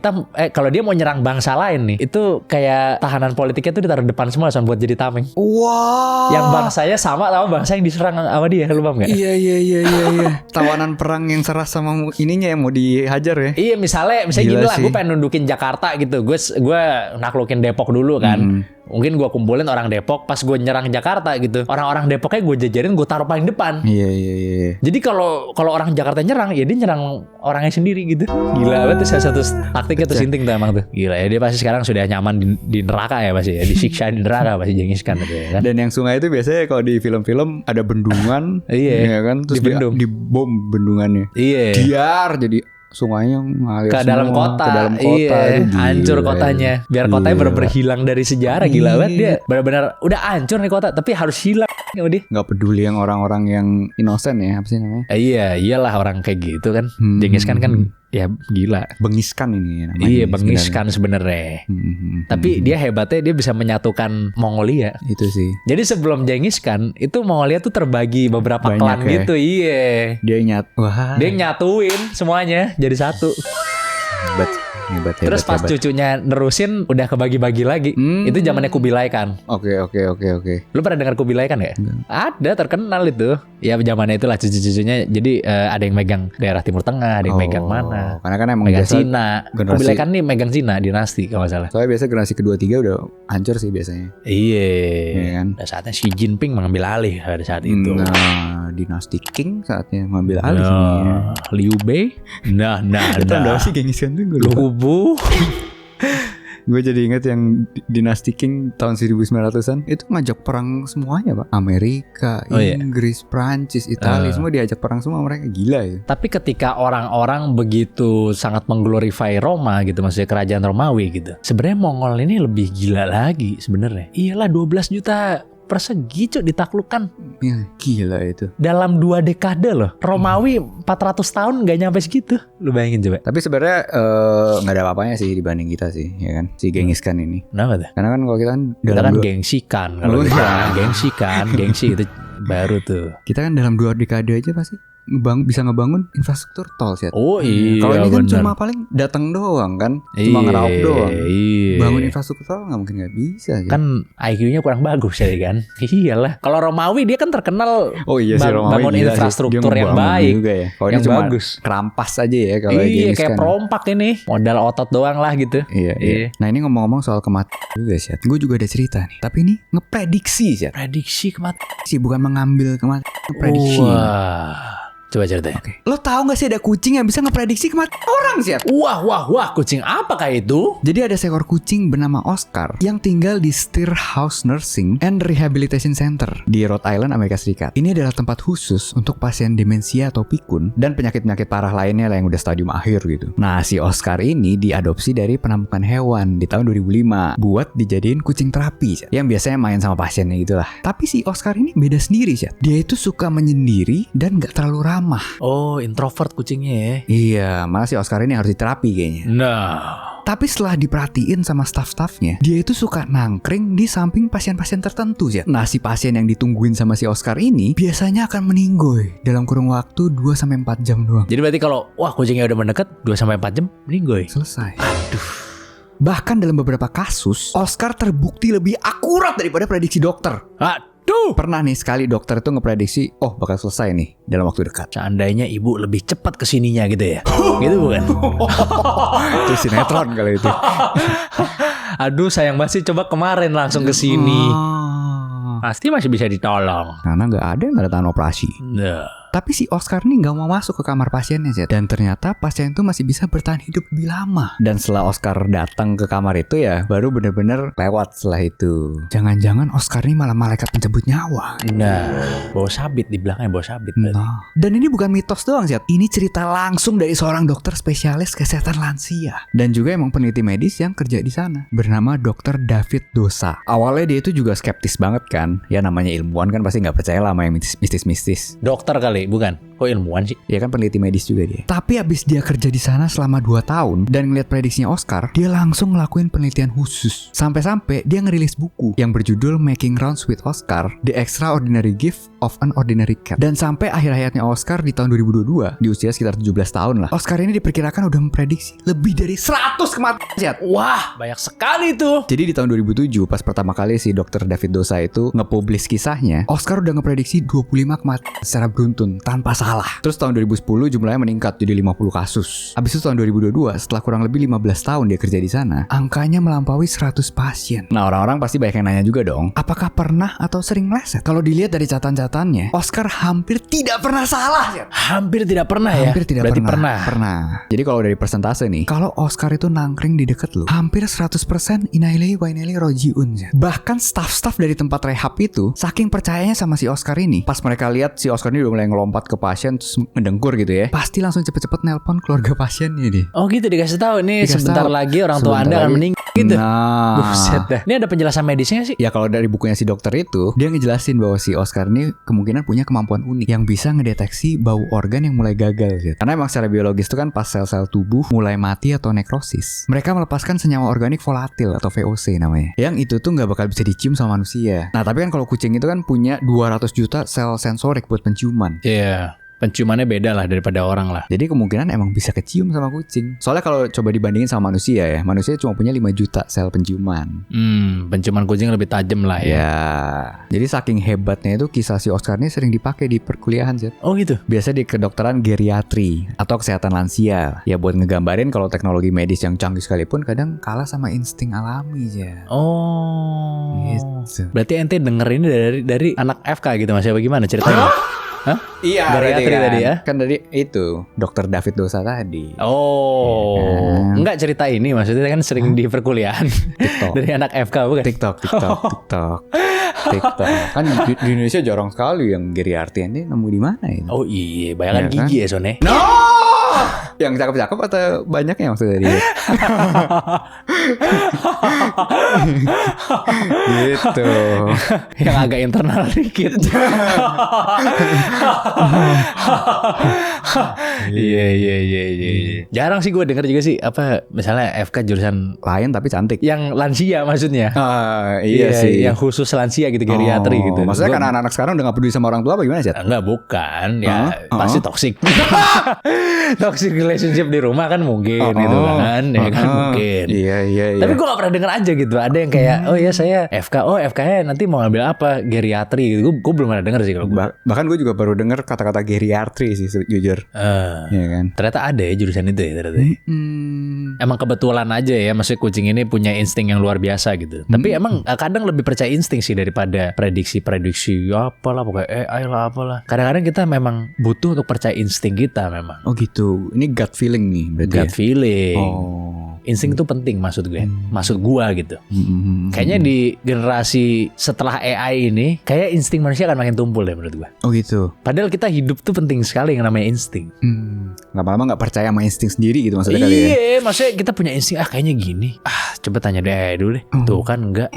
dia mau nyerang bangsa lain nih, itu kayak tahanan politiknya tuh ditaruh depan semua Son buat jadi tameng. Wow. Yang bangsanya sama bangsa yang diserang sama dia, lu paham gak? Iya. Tawanan perang yang serah sama ininya yang mau dihajar ya. Iya, misalnya gini lah, gue pengen nundukin Jakarta gitu. Gue naklukin Depok dulu kan. Mungkin gue kumpulin orang Depok, pas gue nyerang Jakarta gitu, orang-orang Depoknya gue jajarin, gue taruh paling depan. Iya. Jadi kalau orang Jakarta nyerang, ya dia nyerang orangnya sendiri gitu. Gila banget tuh, salah satu taktiknya tuh sinting tuh emang tuh. Gila ya, dia pasti sekarang sudah nyaman di neraka ya pasti ya, disiksa di neraka pasti Genghis Khan gitu ya kan. Dan yang sungai itu biasanya kalau di film-film ada bendungan, iya kan, terus dibom bendungannya. Iya. Diar jadi sungainya ngalir ke dalam kota. Iya, hancur kotanya. Biar kotanya benar-benar hilang dari sejarah. Gila banget dia. Benar-benar udah hancur nih kota, tapi harus hilang sama dia. Gak peduli yang orang-orang yang innocent ya, apa sih namanya? Iyalah orang kayak gitu kan. Genghis Khan kan ya gila. Bengiskan ini namanya. Iya, bengiskan sebenarnya. Tapi dia hebatnya dia bisa menyatukan Mongolia. Itu sih. Jadi sebelum Genghis Khan itu Mongolia tuh terbagi beberapa klan gitu. Iya. Dia nyatuin semuanya jadi satu. Hebat. Hebat. Terus pas cucunya nerusin udah kebagi-bagi lagi. Itu zamannya Kubilai kan. Oke. Lu pernah dengar Kubilai kan ya? Ada, terkenal itu. Ya zamannya itulah cucu-cucunya. Jadi ada yang megang daerah Timur Tengah, ada yang megang mana. Karena kan emang megang biasa Cina. Kubilai kan nih megang Cina, dinasti kalau nggak salah. Soalnya biasa generasi kedua tiga udah hancur sih biasanya. Iya kan. Pada saatnya Xi Jinping mengambil alih pada saat itu. Nah, dinasti Qing saatnya mengambil alih. Liu Bei. Nah. Itu udah sih Genghis Khan tuh gue lupa. Lubu. Gue jadi inget yang dinasti Qing tahun 1900-an itu ngajak perang semuanya, Pak. Amerika, Inggris, Prancis, Italia, semua diajak perang semua, mereka gila ya. Tapi ketika orang-orang begitu sangat mengglorify Roma gitu, maksudnya kerajaan Romawi gitu. Sebenarnya Mongol ini lebih gila lagi sebenarnya. Iyalah 12 juta persegi Cuk ditaklukkan. Ya, gila itu. Dalam 2 dekade loh. Romawi 400 tahun gak nyampe segitu. Lu bayangin coba. Tapi sebenarnya nggak ada apa-apanya sih dibanding kita sih, ya kan? Si Genghis Khan ini. Kenapa tuh? Karena kan kalau kita kan Kita kan gengsi kan. Kalau gengsi itu baru tuh. Kita kan dalam 2 dekade aja pasti bisa ngebangun infrastruktur tol sih. Oh iya. Kalau ini kan bener. cuma paling datang doang kan, cuma ngeraup doang. Iya. Bangun infrastruktur tol nggak mungkin nggak bisa. Kan IQ-nya kurang bagus ya kan. Iyalah. Kalau Romawi dia kan terkenal bangun infrastruktur yang baik, juga ya. Kalau yang ini cuma bagus. Kerampas aja ya kalau Iya kayak perompak ini. Modal otot doang lah gitu. Iya. Nah ini ngomong-ngomong soal kematian juga sih. Gue juga ada cerita nih. Tapi ini ngeprediksi sih. Prediksi kematian sih, bukan mengambil kematian, ngeprediksi. Wah. Coba ceritain. Okay. Lo tahu gak sih ada kucing yang bisa ngeprediksi kematian orang sih? Wah, kucing apakah itu? Jadi ada seekor kucing bernama Oscar yang tinggal di Steerhouse Nursing and Rehabilitation Center di Rhode Island, Amerika Serikat. Ini adalah tempat khusus untuk pasien demensia atau pikun dan penyakit-penyakit parah lainnya lah yang udah stadium akhir gitu. Nah, si Oscar ini diadopsi dari penampungan hewan di tahun 2005 buat dijadiin kucing terapi, yang biasanya main sama pasiennya gitulah. Tapi si Oscar ini beda sendiri, dia itu suka menyendiri dan gak terlalu ramah. Oh, introvert kucingnya ya. Iya, malah si Oscar ini harus diterapi kayaknya. Nah. Tapi setelah diperhatiin sama staff-staffnya, dia itu suka nangkring di samping pasien-pasien tertentu ya. Nah, si pasien yang ditungguin sama si Oscar ini biasanya akan meninggoy dalam kurun waktu 2-4 jam doang. Jadi berarti kalau kucingnya udah mendekat 2-4 jam meninggoy. Selesai. Aduh. Bahkan dalam beberapa kasus, Oscar terbukti lebih akurat daripada prediksi dokter. Pernah nih sekali dokter itu ngeprediksi, bakal selesai nih dalam waktu dekat. Seandainya ibu lebih cepat kesininya gitu ya. Gitu bukan? Itu sinetron kali itu. Aduh sayang banget sih, coba kemarin langsung kesini. Pasti masih bisa ditolong. Karena gak ada yang tanda tangan operasi. Nah. Tapi si Oscar nih gak mau masuk ke kamar pasiennya, Zed. Dan ternyata pasien itu masih bisa bertahan hidup lebih lama. Dan setelah Oscar datang ke kamar itu ya, baru bener-bener lewat setelah itu. Jangan-jangan Oscar ini malah malaikat pencabut nyawa. Nah, bawa sabit di belakangnya, bawa sabit. Nah. Dan ini bukan mitos doang, Zed. Ini cerita langsung dari seorang dokter spesialis kesehatan lansia. Dan juga emang peneliti medis yang kerja di sana. Bernama Dr. David Dosa. Awalnya dia itu juga skeptis banget kan. Ya namanya ilmuwan kan pasti gak percaya lah sama yang mistis-mistis. Dokter kali. Bukan, kok ilmuwan sih? Ya kan peneliti medis juga dia. Tapi abis dia kerja di sana selama 2 tahun dan ngeliat prediksinya Oscar, dia langsung ngelakuin penelitian khusus. Sampai-sampai dia ngerilis buku yang berjudul Making Rounds with Oscar, The Extraordinary Gift of an Ordinary Cat. Dan sampai akhir hayatnya Oscar di tahun 2022, di usia sekitar 17 tahun lah, Oscar ini diperkirakan udah memprediksi lebih dari 100 kematian. Wah, banyak sekali tuh. Jadi di tahun 2007, pas pertama kali si Dr. David Dosa itu nge-publish kisahnya, Oscar udah ngeprediksi 25 kematian secara beruntun tanpa salah. Terus tahun 2010 jumlahnya meningkat jadi 50 kasus. Habis itu tahun 2022, setelah kurang lebih 15 tahun dia kerja di sana, angkanya melampaui 100 pasien. Nah, orang-orang pasti banyak yang nanya juga dong, apakah pernah atau sering meleset? Kalau dilihat dari catatan-catatannya, Oscar hampir tidak pernah salah ya. Hampir tidak pernah ya? Hampir tidak berarti pernah. Jadi kalau dari persentase nih, kalau Oscar itu nangkring di deket lu, hampir 100% inailahi wa inailahi rojiun ya. Bahkan staff-staff dari tempat rehab itu saking percayanya sama si Oscar ini, pas mereka lihat si Oscar ini udah mulai ngelompat ke pasien terus ngedengkur gitu ya, pasti langsung cepet-cepet nelpon keluarga pasiennya deh. Oh gitu, dikasih tahu nih sebentar lagi orang tua Anda akan meninggal gitu. Nah, buset dah. Ini ada penjelasan medisnya sih? Ya kalau dari bukunya si dokter itu, dia ngejelasin bahwa si Oscar ini kemungkinan punya kemampuan unik yang bisa ngedeteksi bau organ yang mulai gagal gitu. Karena emang secara biologis itu kan pas sel-sel tubuh mulai mati atau nekrosis, mereka melepaskan senyawa organik volatil atau VOC namanya. Yang itu tuh nggak bakal bisa dicium sama manusia. Nah tapi kan kalau kucing itu kan punya 200 juta sel sensorik buat penciuman. Iya. Penciumannya beda lah daripada orang lah. Jadi kemungkinan emang bisa kecium sama kucing. Soalnya kalau coba dibandingin sama manusia ya, manusia cuma punya 5 juta sel penciuman. Penciuman kucing lebih tajam lah ya. Ya, jadi saking hebatnya itu kisah si Oscar ini sering dipakai di perkuliahan sih. Oh gitu. Biasa di kedokteran geriatri atau kesehatan lansia. Ya buat ngegambarin kalau teknologi medis yang canggih sekalipun kadang kalah sama insting alami ya. Oh. Gitu. Berarti ente denger ini dari anak FK gitu Mas ya, bagaimana ceritanya? Hah? Iya, geriatri kan. tadi ya. Kan tadi itu Dr. David Dosa tadi. Oh, enggak cerita ini maksudnya kan sering di perkuliahan. TikTok. Dari anak FK bukan? TikTok. Kan di Indonesia jarang sekali yang geriatri ini nemu di mana ini? Oh iya, bayangan Ya kan? gigi ya Sone. No! Yang cakep-cakep atau banyaknya maksudnya dia? Gitu. Yang agak internal dikit. Iya. Jarang sih gue denger juga sih apa misalnya FK jurusan Lain tapi cantik. yang lansia maksudnya. Iya sih. Yang khusus lansia gitu, geriatri gitu. Maksudnya Gua- karena anak-anak sekarang udah gak peduli sama orang tua apa gimana sih? Enggak, bukan. Ya Oh, pasti toxic. Toxic relationship di rumah kan mungkin gitu kan. Ya kan mungkin. Iya. Tapi gue gak pernah denger aja gitu. Ada yang kayak oh ya saya FK. Oh FK-nya nanti mau ambil apa? Geriatri gitu. Gue belum pernah denger sih kalau gue. Bahkan gue juga baru denger kata-kata geriatri sih jujur. Iya kan. Ternyata ada ya jurusan itu ya ternyata. Emang kebetulan aja ya, maksudnya kucing ini punya insting yang luar biasa gitu. Tapi emang kadang lebih percaya insting sih daripada prediksi apalah pokoknya AI lah apalah. Kadang-kadang kita memang butuh untuk percaya insting kita memang. Oh gitu. Ini gut feeling nih berarti. Gut feeling. Oh. Insting itu penting maksud gue. Maksud gua gitu. Kayaknya di generasi setelah AI ini, kayak insting manusia akan makin tumpul deh menurut gua. Oh gitu. Padahal kita hidup tuh penting sekali yang namanya insting. Lama-lama gak percaya sama insting sendiri gitu maksudnya kali ya. Iya, maksudnya kita punya insting kayaknya gini. Coba tanya deh dulu deh. Tuh kan enggak.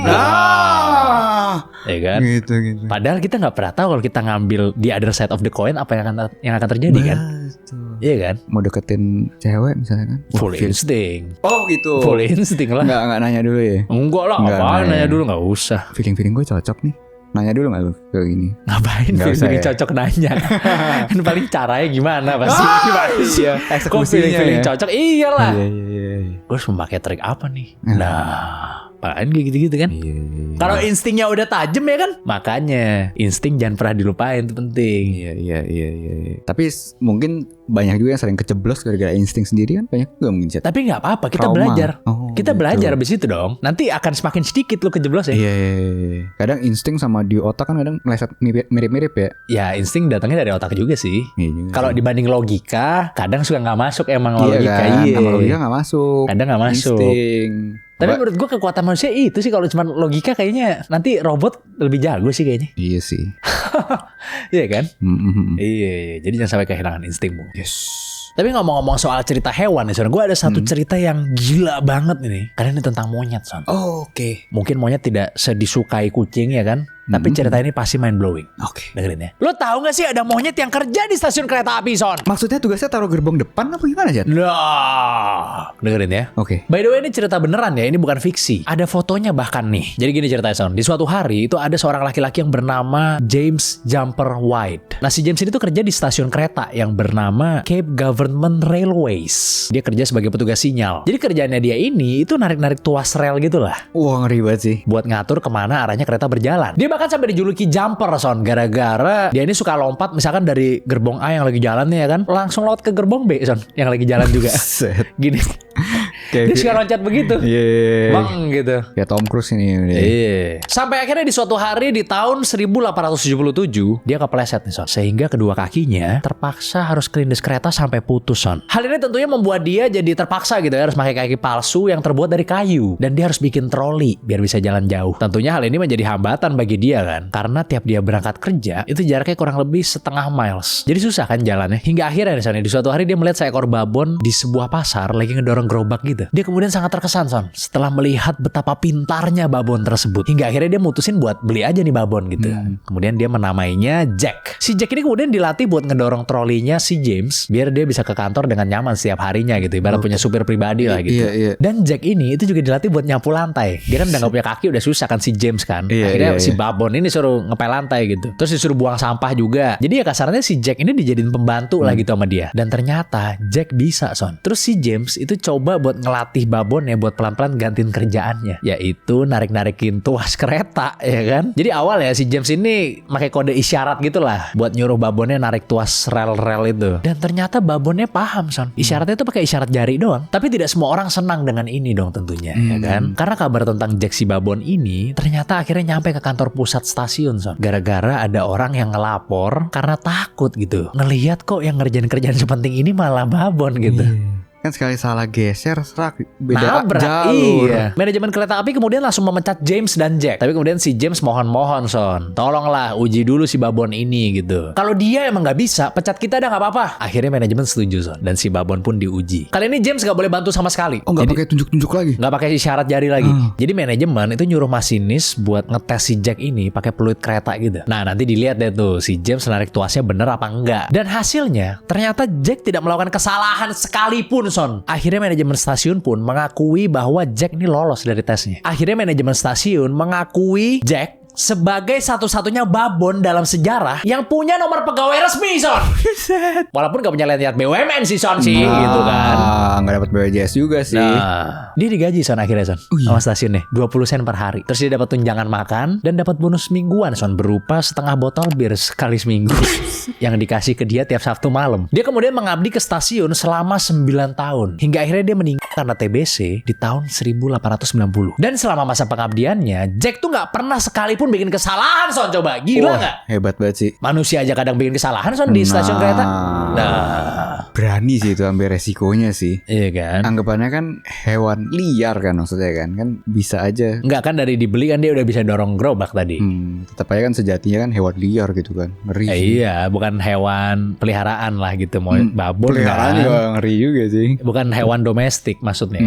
Ya kan? Gitu. Padahal kita nggak pernah tahu kalau kita ngambil the other side of the coin apa yang akan terjadi kan? Iya kan? Mau deketin cewek misalnya kan. Full insting. Oh gitu. Full insting lah. Nggak nanya dulu ya. Enggak lah, Nggak, apaan nggak. nanya dulu nggak usah. Feeling gue cocok nih. Nanya dulu gak lu kayak gini? Ngapain Nggak usah feeling ya. cocok nanya? Kan paling caranya gimana pasti. Gimana sih? Iya, Kok eksekusinya feeling ya. cocok? Iyalah. Iya. Gue harus memakai trik apa nih? Nah, apaan kayak gitu-gitu kan? Iya. Kalau instingnya udah tajam ya kan? Makanya insting jangan pernah dilupain, itu penting. Iya. Tapi mungkin banyak juga yang sering keceblos gara-gara insting sendiri kan, banyak juga mungkin chat. Tapi nggak apa-apa, kita Trauma. belajar. Oh, Kita gitu. belajar abis itu dong. Nanti akan semakin sedikit lo kejeblos ya. Iya. Kadang insting sama di otak kan kadang meleset mirip-mirip ya. Ya insting datangnya dari otak juga sih. Iya juga Kalau sih. dibanding logika, kadang suka nggak masuk emang Iya logika. kan, Iya. sama logika gak masuk. Kadang nggak masuk. Insting. Tapi menurut gue kekuatan manusia itu sih, kalau cuma logika kayaknya nanti robot lebih jago sih kayaknya. Iya sih. Iya kan? Mm-mm. Iya. Jadi jangan sampai kehilangan instingmu. Yes. Tapi ngomong-ngomong soal cerita hewan nih, Son, gue ada satu cerita yang gila banget ini. Karena ini tentang monyet, Son. Oh, oke. Mungkin monyet tidak sedisukai kucing ya kan? Tapi cerita ini pasti mind blowing. Oke. Dengerin ya. Lo tahu gak sih ada monyet yang kerja di stasiun kereta api, Son? Maksudnya tugasnya taruh gerbong depan apa gimana, Jan? Nah, dengerin ya. Oke. By the way, ini cerita beneran ya, ini bukan fiksi. Ada fotonya bahkan nih. Jadi gini ceritanya, Son. Di suatu hari itu ada seorang laki-laki yang bernama James Jumper White. Nah, si James ini tuh kerja di stasiun kereta yang bernama Cape Government Railways. Dia kerja sebagai petugas sinyal. Jadi kerjaannya dia ini itu narik-narik tuas rel gitu lah. Wah, ngeri banget sih. Buat ngatur kemana arahnya kereta berjalan. Dia bahkan sampai dijuluki jumper, Son, gara-gara dia ini suka lompat misalkan dari gerbong A yang lagi jalan nih ya kan, langsung lewat ke gerbong B, Son, yang lagi jalan juga. Set. Gini. Dia suka loncat begitu. Iya. Bang gitu. Ya Tom Cruise ini. Iya. Sampai akhirnya di suatu hari di tahun 1877 dia kepleset nih, Son. Sehingga kedua kakinya terpaksa harus kelindes kereta sampai putus, Son. Hal ini tentunya membuat dia jadi terpaksa gitu ya, harus pakai kaki palsu yang terbuat dari kayu. Dan dia harus bikin troli biar bisa jalan jauh. Tentunya hal ini menjadi hambatan bagi dia kan. Karena tiap dia berangkat kerja itu jaraknya kurang lebih setengah miles. Jadi susah kan jalannya. Hingga akhirnya nih, Son, di suatu hari dia melihat seekor babon di sebuah pasar lagi ngedorong gerobak gitu. gitu. Dia kemudian sangat terkesan Son setelah melihat betapa pintarnya babon tersebut. Hingga akhirnya dia mutusin buat beli aja nih babon gitu. Kemudian dia menamainya Jack. Si Jack ini kemudian dilatih buat ngedorong trolinya si James biar dia bisa ke kantor dengan nyaman setiap harinya gitu. Ibarat punya supir pribadi lah gitu. Dan Jack ini itu juga dilatih buat nyapu lantai. Dia kan udah gak punya kaki, udah susah kan si James kan. Akhirnya si babon ini suruh ngepel lantai gitu. Terus disuruh buang sampah juga. Jadi ya kasarnya si Jack ini dijadiin pembantu lah gitu sama dia. Dan ternyata Jack bisa Son. Terus si James itu coba buat ngelatih babon ya buat pelan-pelan gantiin kerjaannya. Yaitu narik-narikin tuas kereta ya kan. Jadi awal ya si James ini pakai kode isyarat gitu lah buat nyuruh babonnya narik tuas rel-rel itu. Dan ternyata babonnya paham Son. Isyaratnya itu pakai isyarat jari doang. Tapi tidak semua orang senang dengan ini dong tentunya ya kan. Karena kabar tentang Jack si babon ini ternyata akhirnya nyampe ke kantor pusat stasiun Son. Gara-gara ada orang yang ngelapor karena takut gitu. Ngelihat kok yang ngerjain kerjaan sepenting ini malah babon gitu. Kan sekali salah geser serak beda Nabrak, jalur. iya. Manajemen kereta api kemudian langsung memecat James dan Jack. Tapi kemudian si James mohon-mohon Son, tolonglah uji dulu si babon ini gitu. Kalau dia emang nggak bisa, pecat kita dah nggak apa-apa. Akhirnya manajemen setuju Son, dan si babon pun diuji. Kali ini James nggak boleh bantu sama sekali. Oh nggak pakai tunjuk-tunjuk lagi? Nggak pakai isyarat jari lagi. Jadi manajemen itu nyuruh masinis buat ngetes si Jack ini pakai peluit kereta gitu. Nah nanti dilihat deh tuh si James narik tuasnya bener apa enggak. Dan hasilnya ternyata Jack tidak melakukan kesalahan sekalipun Son. Akhirnya manajemen stasiun pun mengakui bahwa Jack ini lolos dari tesnya. Akhirnya manajemen stasiun mengakui Jack sebagai satu-satunya babon dalam sejarah yang punya nomor pegawai resmi Son. Walaupun gak punya lihat BUMN sih Son sih gitu kan. Nggak dapat BPJS juga sih. Nah, dia digaji Son akhirnya Son sama stasiunnya 20 sen per hari. Terus dia dapat tunjangan makan dan dapat bonus mingguan Son berupa setengah botol bir sekali seminggu yang dikasih ke dia tiap Sabtu malam. Dia kemudian mengabdi ke stasiun selama 9 tahun hingga akhirnya dia meninggal karena TBC di tahun 1890. Dan selama masa pengabdiannya Jack tuh nggak pernah sekalipun bikin kesalahan Son. Coba gila nggak? Hebat banget sih. Manusia aja kadang bikin kesalahan Son di stasiun kereta. Nah, berani sih itu ambil resikonya sih. iya kan? Anggapannya kan hewan liar kan maksudnya kan bisa aja. Enggak kan dari dibeli kan dia udah bisa dorong gerobak tadi. Tetap aja kan sejatinya kan hewan liar gitu kan. Ngeri sih. Iya, bukan hewan peliharaan lah gitu. Mau babon Peliharaan kan. juga ngeri juga sih. Bukan hewan domestik maksudnya.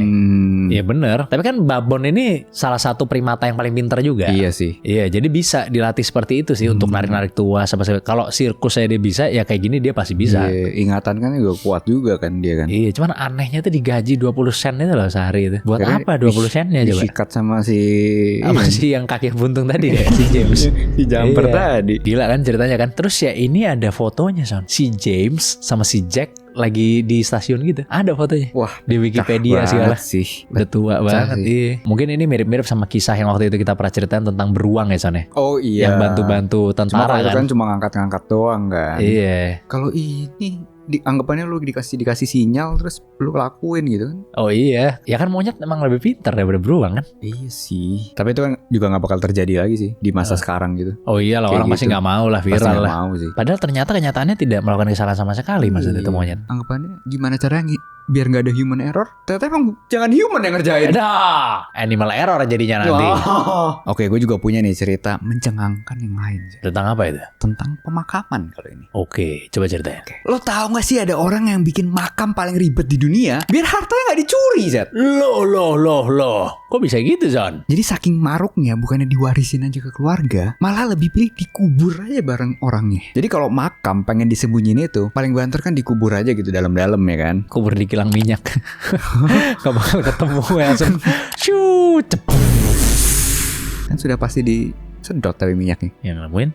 Iya bener. Tapi kan babon ini salah satu primata yang paling pintar juga. Iya sih. Iya, jadi bisa dilatih seperti itu sih untuk narik-narik tuas. Kalau sirkus saya dia bisa, ya kayak gini dia pasti bisa. Iya, ingatan kan juga kuat juga kan dia kan. Iya, cuman anehnya tuh digaji 20 sen itu loh sehari itu. Buat Akhirnya apa 20 sennya coba? Disikat sama si Si yang kaki buntung tadi ya, si James. si jumper Iya. tadi. Gila kan ceritanya kan. Terus ya ini ada fotonya Son. Si James sama si Jack lagi di stasiun gitu. Ada fotonya. Wah, Di Wikipedia cah segala. banget sih. Udah tua banget. sih. Iya. Mungkin ini mirip-mirip sama kisah yang waktu itu kita pernah ceritain tentang beruang ya Son ya. Oh iya. Yang bantu-bantu Cuma tentara kalau itu kan. kan cuma ngangkat-ngangkat doang kan. Iya. Kalau ini anggapannya lu dikasih sinyal terus lu lakuin gitu kan. Oh iya. Ya kan monyet emang lebih pintar daripada beruang kan. Iya sih. Tapi itu kan juga nggak bakal terjadi lagi sih di masa sekarang gitu. Oh iya lah, Kayak orang pasti gitu. nggak mau lah, Pasti viral nggak lah. mau sih. Padahal ternyata kenyataannya tidak melakukan kesalahan sama sekali maksudnya itu monyet. Anggapannya gimana caranya biar nggak ada human error? Ternyata emang jangan human yang ngerjain. Ada animal error jadinya nanti. Wah. Oke, gue juga punya nih cerita mencengangkan yang lain sih. Tentang apa itu? Tentang pemakaman kalau ini. Oke, coba ceritain. Lo tahu gak sih ada orang yang bikin makam paling ribet di dunia biar hartanya gak dicuri, Zat? Loh. Kok bisa gitu, Zon? Jadi saking maruknya bukannya diwarisin aja ke keluarga, malah lebih pilih dikubur aja bareng orangnya. Jadi kalau makam pengen disembunyiin itu, paling banter kan dikubur aja gitu dalam-dalam ya kan. Kubur di kilang minyak. Gak bakal ketemu ya, langsung shoo, cepet. Kan sudah pasti disedot tapi minyaknya. Yang nemuin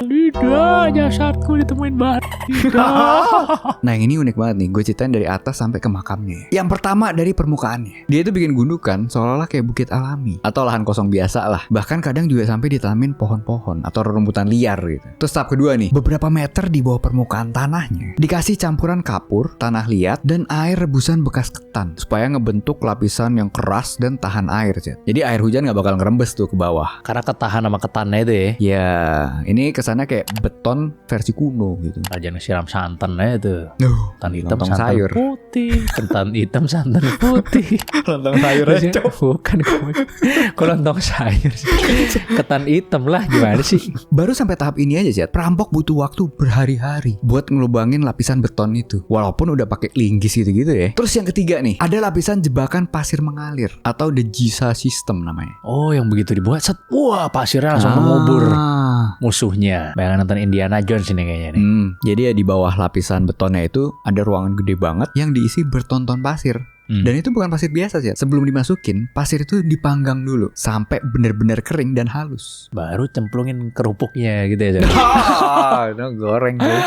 lidah, jasadku ditemuin lidah. Nah yang ini unik banget nih, gue ceritain dari atas sampai ke makamnya. Yang pertama dari permukaannya. Dia itu bikin gundukan seolah-olah kayak bukit alami atau lahan kosong biasa lah. Bahkan kadang juga sampai ditanamin pohon-pohon atau rumputan liar gitu. Terus tahap kedua nih, beberapa meter di bawah permukaan tanahnya dikasih campuran kapur, tanah liat, dan air rebusan bekas ketan supaya ngebentuk lapisan yang keras dan tahan air. Jadi air hujan gak bakal ngerembes tuh ke bawah. Karena ketahan sama sama ketannya itu ya. Ya, ini kesannya kayak beton versi kuno gitu. Rajang siram santan aja tuh. Ketan hitam lontong santan sayur. putih. Ketan hitam santan putih. Lontong sayur aja. Bukan kok lontong sayur sih. Ketan hitam lah, gimana sih? Baru sampai tahap ini aja sih. Perampok butuh waktu berhari-hari buat ngelubangin lapisan beton itu. Walaupun udah pakai linggis gitu-gitu ya. Terus yang ketiga nih, ada lapisan jebakan pasir mengalir atau the Giza system namanya. Oh, yang begitu dibuat set, wah pasirnya langsung mengubur musuhnya. Bayangan nonton Indiana Jones ini kayaknya nih. Jadi ya di bawah lapisan betonnya itu ada ruangan gede banget yang diisi bertonton pasir. Dan itu bukan pasir biasa sih. Sebelum dimasukin, pasir itu dipanggang dulu sampai bener-bener kering dan halus. Baru cemplungin kerupuknya gitu ya. Itu goreng tuh.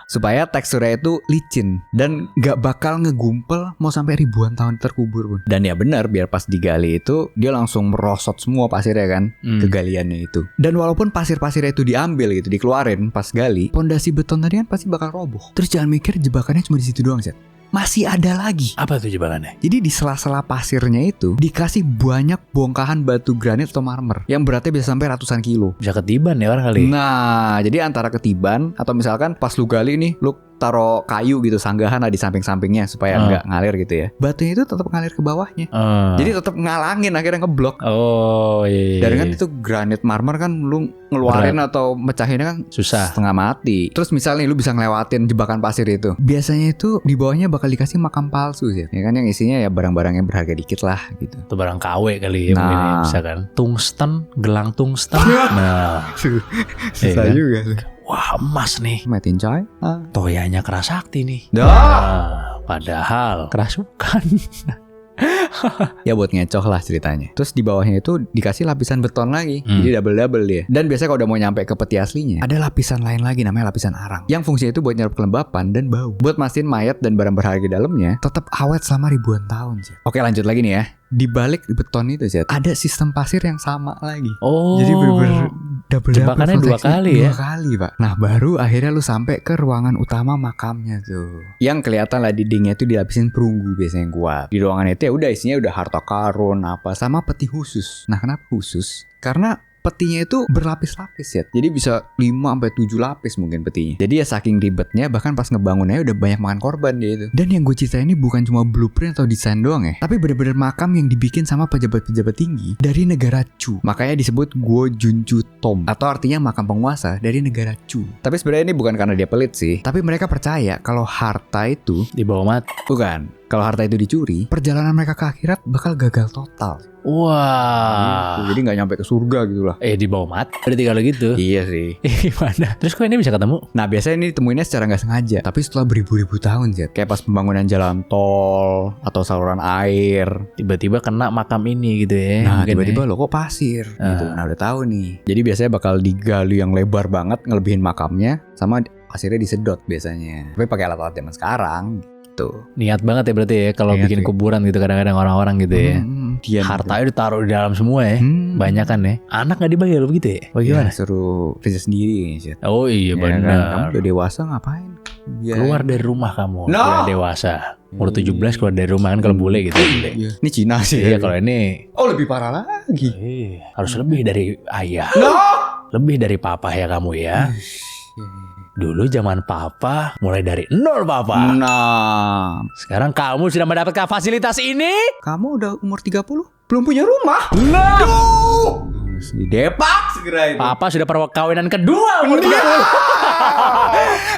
Supaya teksturnya itu licin dan gak bakal ngegumpel mau sampai ribuan tahun terkubur pun. Dan ya benar, biar pas digali itu dia langsung merosot semua pasirnya kan ke galiannya itu. Dan walaupun pasir-pasirnya itu diambil gitu, dikeluarin pas gali, pondasi beton tadi kan pasti bakal roboh. Terus jangan mikir jebakannya cuma di situ doang sih. Masih ada lagi. Apa tuh jebakannya? Jadi di sela-sela pasirnya itu dikasih banyak bongkahan batu granit atau marmer yang beratnya bisa sampai ratusan kilo. Bisa ketiban ya orang kali. Nah, jadi antara ketiban atau misalkan pas lu gali nih, lu taruh kayu gitu, sanggahan lah di samping-sampingnya supaya nggak ngalir gitu ya. Batunya itu tetap ngalir ke bawahnya. Jadi tetap ngalangin, akhirnya ngeblok. Oh iya. Dan kan itu granit marmer kan lu ngeluarin atau mecahinnya kan susah, setengah mati. Terus misalnya lu bisa ngelewatin jebakan pasir itu. Biasanya itu di bawahnya bakal dikasih makam palsu sih. Ya kan yang isinya ya barang-barang yang berharga dikit lah gitu. Itu barang KW kali ya, mungkin ya, bisa kan. Tungsten, gelang tungsten. Nah, susah juga sih. Wah, emas nih. Metin coy. Toyanya kerasakti nih. Padahal kerasukan. Ya buat ngecoh lah ceritanya. Terus di bawahnya itu dikasih lapisan beton lagi. Jadi double-double dia. Dan biasanya kalau udah mau nyampe ke peti aslinya, ada lapisan lain lagi namanya lapisan arang, yang fungsinya itu buat nyerap kelembapan dan bau, buat mastiin mayat dan barang berharga di dalamnya tetap awet selama ribuan tahun sih. Oke, lanjut lagi nih ya. Di balik beton itu sih ada sistem pasir yang sama lagi. Oh, jadi bener-bener double jebakannya dua kali ya? 2 kali pak. Nah baru akhirnya lu sampai ke ruangan utama makamnya tuh, yang kelihatan lah dindingnya itu dilapisin perunggu biasanya yang kuat. Di ruangan itu ya udah isinya udah harta karun apa sama peti khusus. Nah kenapa khusus? Karena petinya itu berlapis-lapis ya. Jadi bisa 5-7 lapis mungkin petinya. Jadi ya saking ribetnya, bahkan pas ngebangunnya udah banyak makan korban dia itu. Dan yang gue ceritain ini bukan cuma blueprint atau desain doang ya, tapi bener-bener makam yang dibikin sama pejabat-pejabat tinggi dari negara Chu. Makanya disebut Guo Junju Tom, atau artinya makam penguasa dari negara Chu. Tapi sebenarnya ini bukan karena dia pelit sih, tapi mereka percaya kalau harta itu dibawa mati. Bukan. Kalau harta itu dicuri, perjalanan mereka ke akhirat bakal gagal total. Wah. Gitu. Jadi gak nyampe ke surga gitu lah. Dibawa mati. Berarti kalau gitu. Iya sih. Gimana? Terus kok ini bisa ketemu? Nah biasanya ini ditemuinnya secara gak sengaja, tapi setelah beribu-ribu tahun sih. Kayak pas pembangunan jalan tol atau saluran air, tiba-tiba kena makam ini gitu ya. Nah tiba-tiba lo kok pasir gitu. Nah udah tahu nih. Jadi biasanya bakal digali yang lebar banget, ngelebihin makamnya, sama pasirnya disedot biasanya. Tapi pakai alat-alat zaman sekarang. Niat banget ya berarti ya kalau bikin kuburan gitu kadang-kadang orang-orang gitu ya. Hartanya ditaruh di dalam semua ya. Banyak kan ya. Anak gak dibagi lo begitu ya? Bagaimana? Ya, suruh kerja sendiri ya. Oh iya benar. Kan? Kamu udah dewasa ngapain? Ya. Keluar dari rumah kamu. Udah dewasa. Umur 17 keluar dari rumah kan kalau bule gitu. Ini Cina sih. Iya kalau ini. Oh lebih parah lagi. Harus lebih dari ayah. Lebih dari papa ya kamu ya. Dulu zaman papa mulai dari nol papa. Nah, sekarang kamu sudah mendapatkan fasilitas ini. Kamu udah umur 30, belum punya rumah. Nah, harus didepak segera itu. Papa sudah perkawinan kedua umur 30.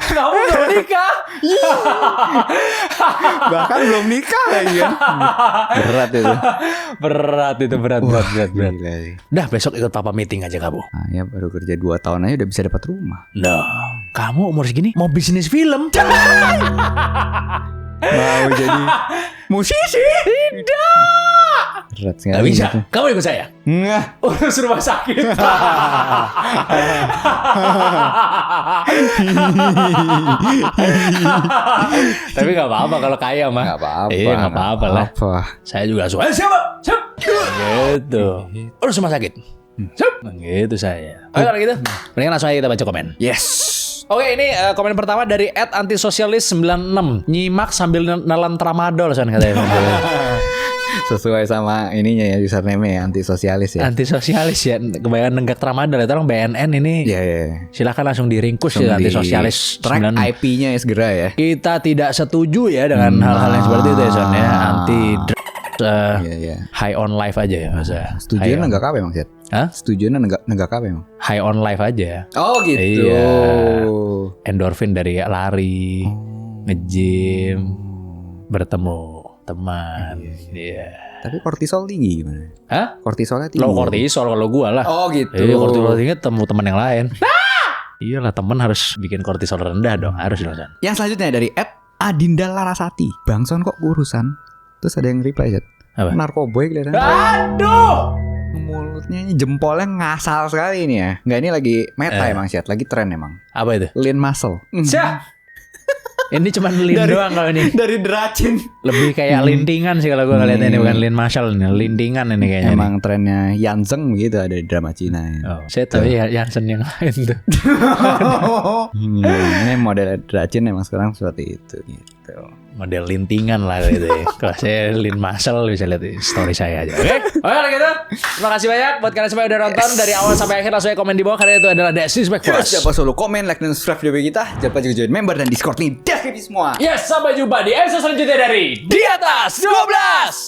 Kamu belum nikah. Bahkan belum nikah lagi kan. Berat itu. Berat. Dah besok ikut papa meeting aja kamu. Nah ya baru kerja 2 tahun aja udah bisa dapat rumah. Nah, kamu umur segini mau bisnis film? Mau jadi musisi? Tidak. Berat sekali. Gak bisa. Gitu. Kamu ikut saya. Nggak. Urus rumah sakit. Tapi gak apa-apa kalau kaya mah. Gak apa-apa. Iya gak apa-apa lah. Saya juga suka. Siapa? Gitu. Urus rumah sakit. Gitu saya. Oke kalau gitu mendingan langsung aja kita baca komen. Yes. Oke ini komen pertama dari @antisosialis96. Nyimak sambil nelan tramadol katanya. Sesuai sama ininya ya, username ya, anti sosialis ya. Anti sosialis ya. Kebanyakan nenggak tramadol ya. Orang BNN ini. Iya, iya. Silakan langsung diringkus ya anti sosialis. Track IP-nya ya segera ya. Kita tidak setuju ya dengan hal-hal yang seperti itu ya Son ya. Anti Iya. high on life aja ya masa. Setuju nenggak apa emang, Set? Hah? Setuju nenggak apa emang? High on life aja. Oh gitu. Iya. Endorfin dari lari, nge-gym, bertemu teman. Iya. Tapi kortisol tinggi gimana? Hah? Kortisolnya tinggi. Lo kortisol kalau gua lah. Oh gitu. Iya, kortisol tinggi temu teman yang lain. Iyalah, teman harus bikin kortisol rendah dong, harus dong. Son. Yang selanjutnya dari @Adinda Larasati. Bang Son kok kurusan? Terus ada yang reply, Set. Apa? Narkoboy kelihatan. Aduh. Mulutnya ini jempolnya ngasal sekali ini ya. Enggak, ini lagi meta emang, Set. Lagi tren emang. Apa itu? Lean muscle. Syah. Ini cuma lean doang kalau ini. Dari Dracin. Lebih kayak lintingan sih kalau gue ngeliatnya ini, bukan lean muscle ini, lintingan ini kayaknya. Emang trennya Yanzeng begitu, ada di drama Cina ya. Oh, saya tahu ya Jansen yang lain tuh. Ini model Dracin emang sekarang seperti itu gitu. Model lintingan lah gitu ya. Kalau saya lean muscle bisa lihat di story saya aja. Oke, kalau gitu. Terima kasih banyak buat kalian semua yang udah nonton dari awal sampai akhir. Langsung aja komen di bawah karena itu adalah Disrespect for us. Jangan lupa selalu komen, like, dan subscribe video kita. Jangan lupa juga join member dan Discord nih. Deskripsi semua. Yes, sampai jumpa di episode selanjutnya dari Di Atas 12.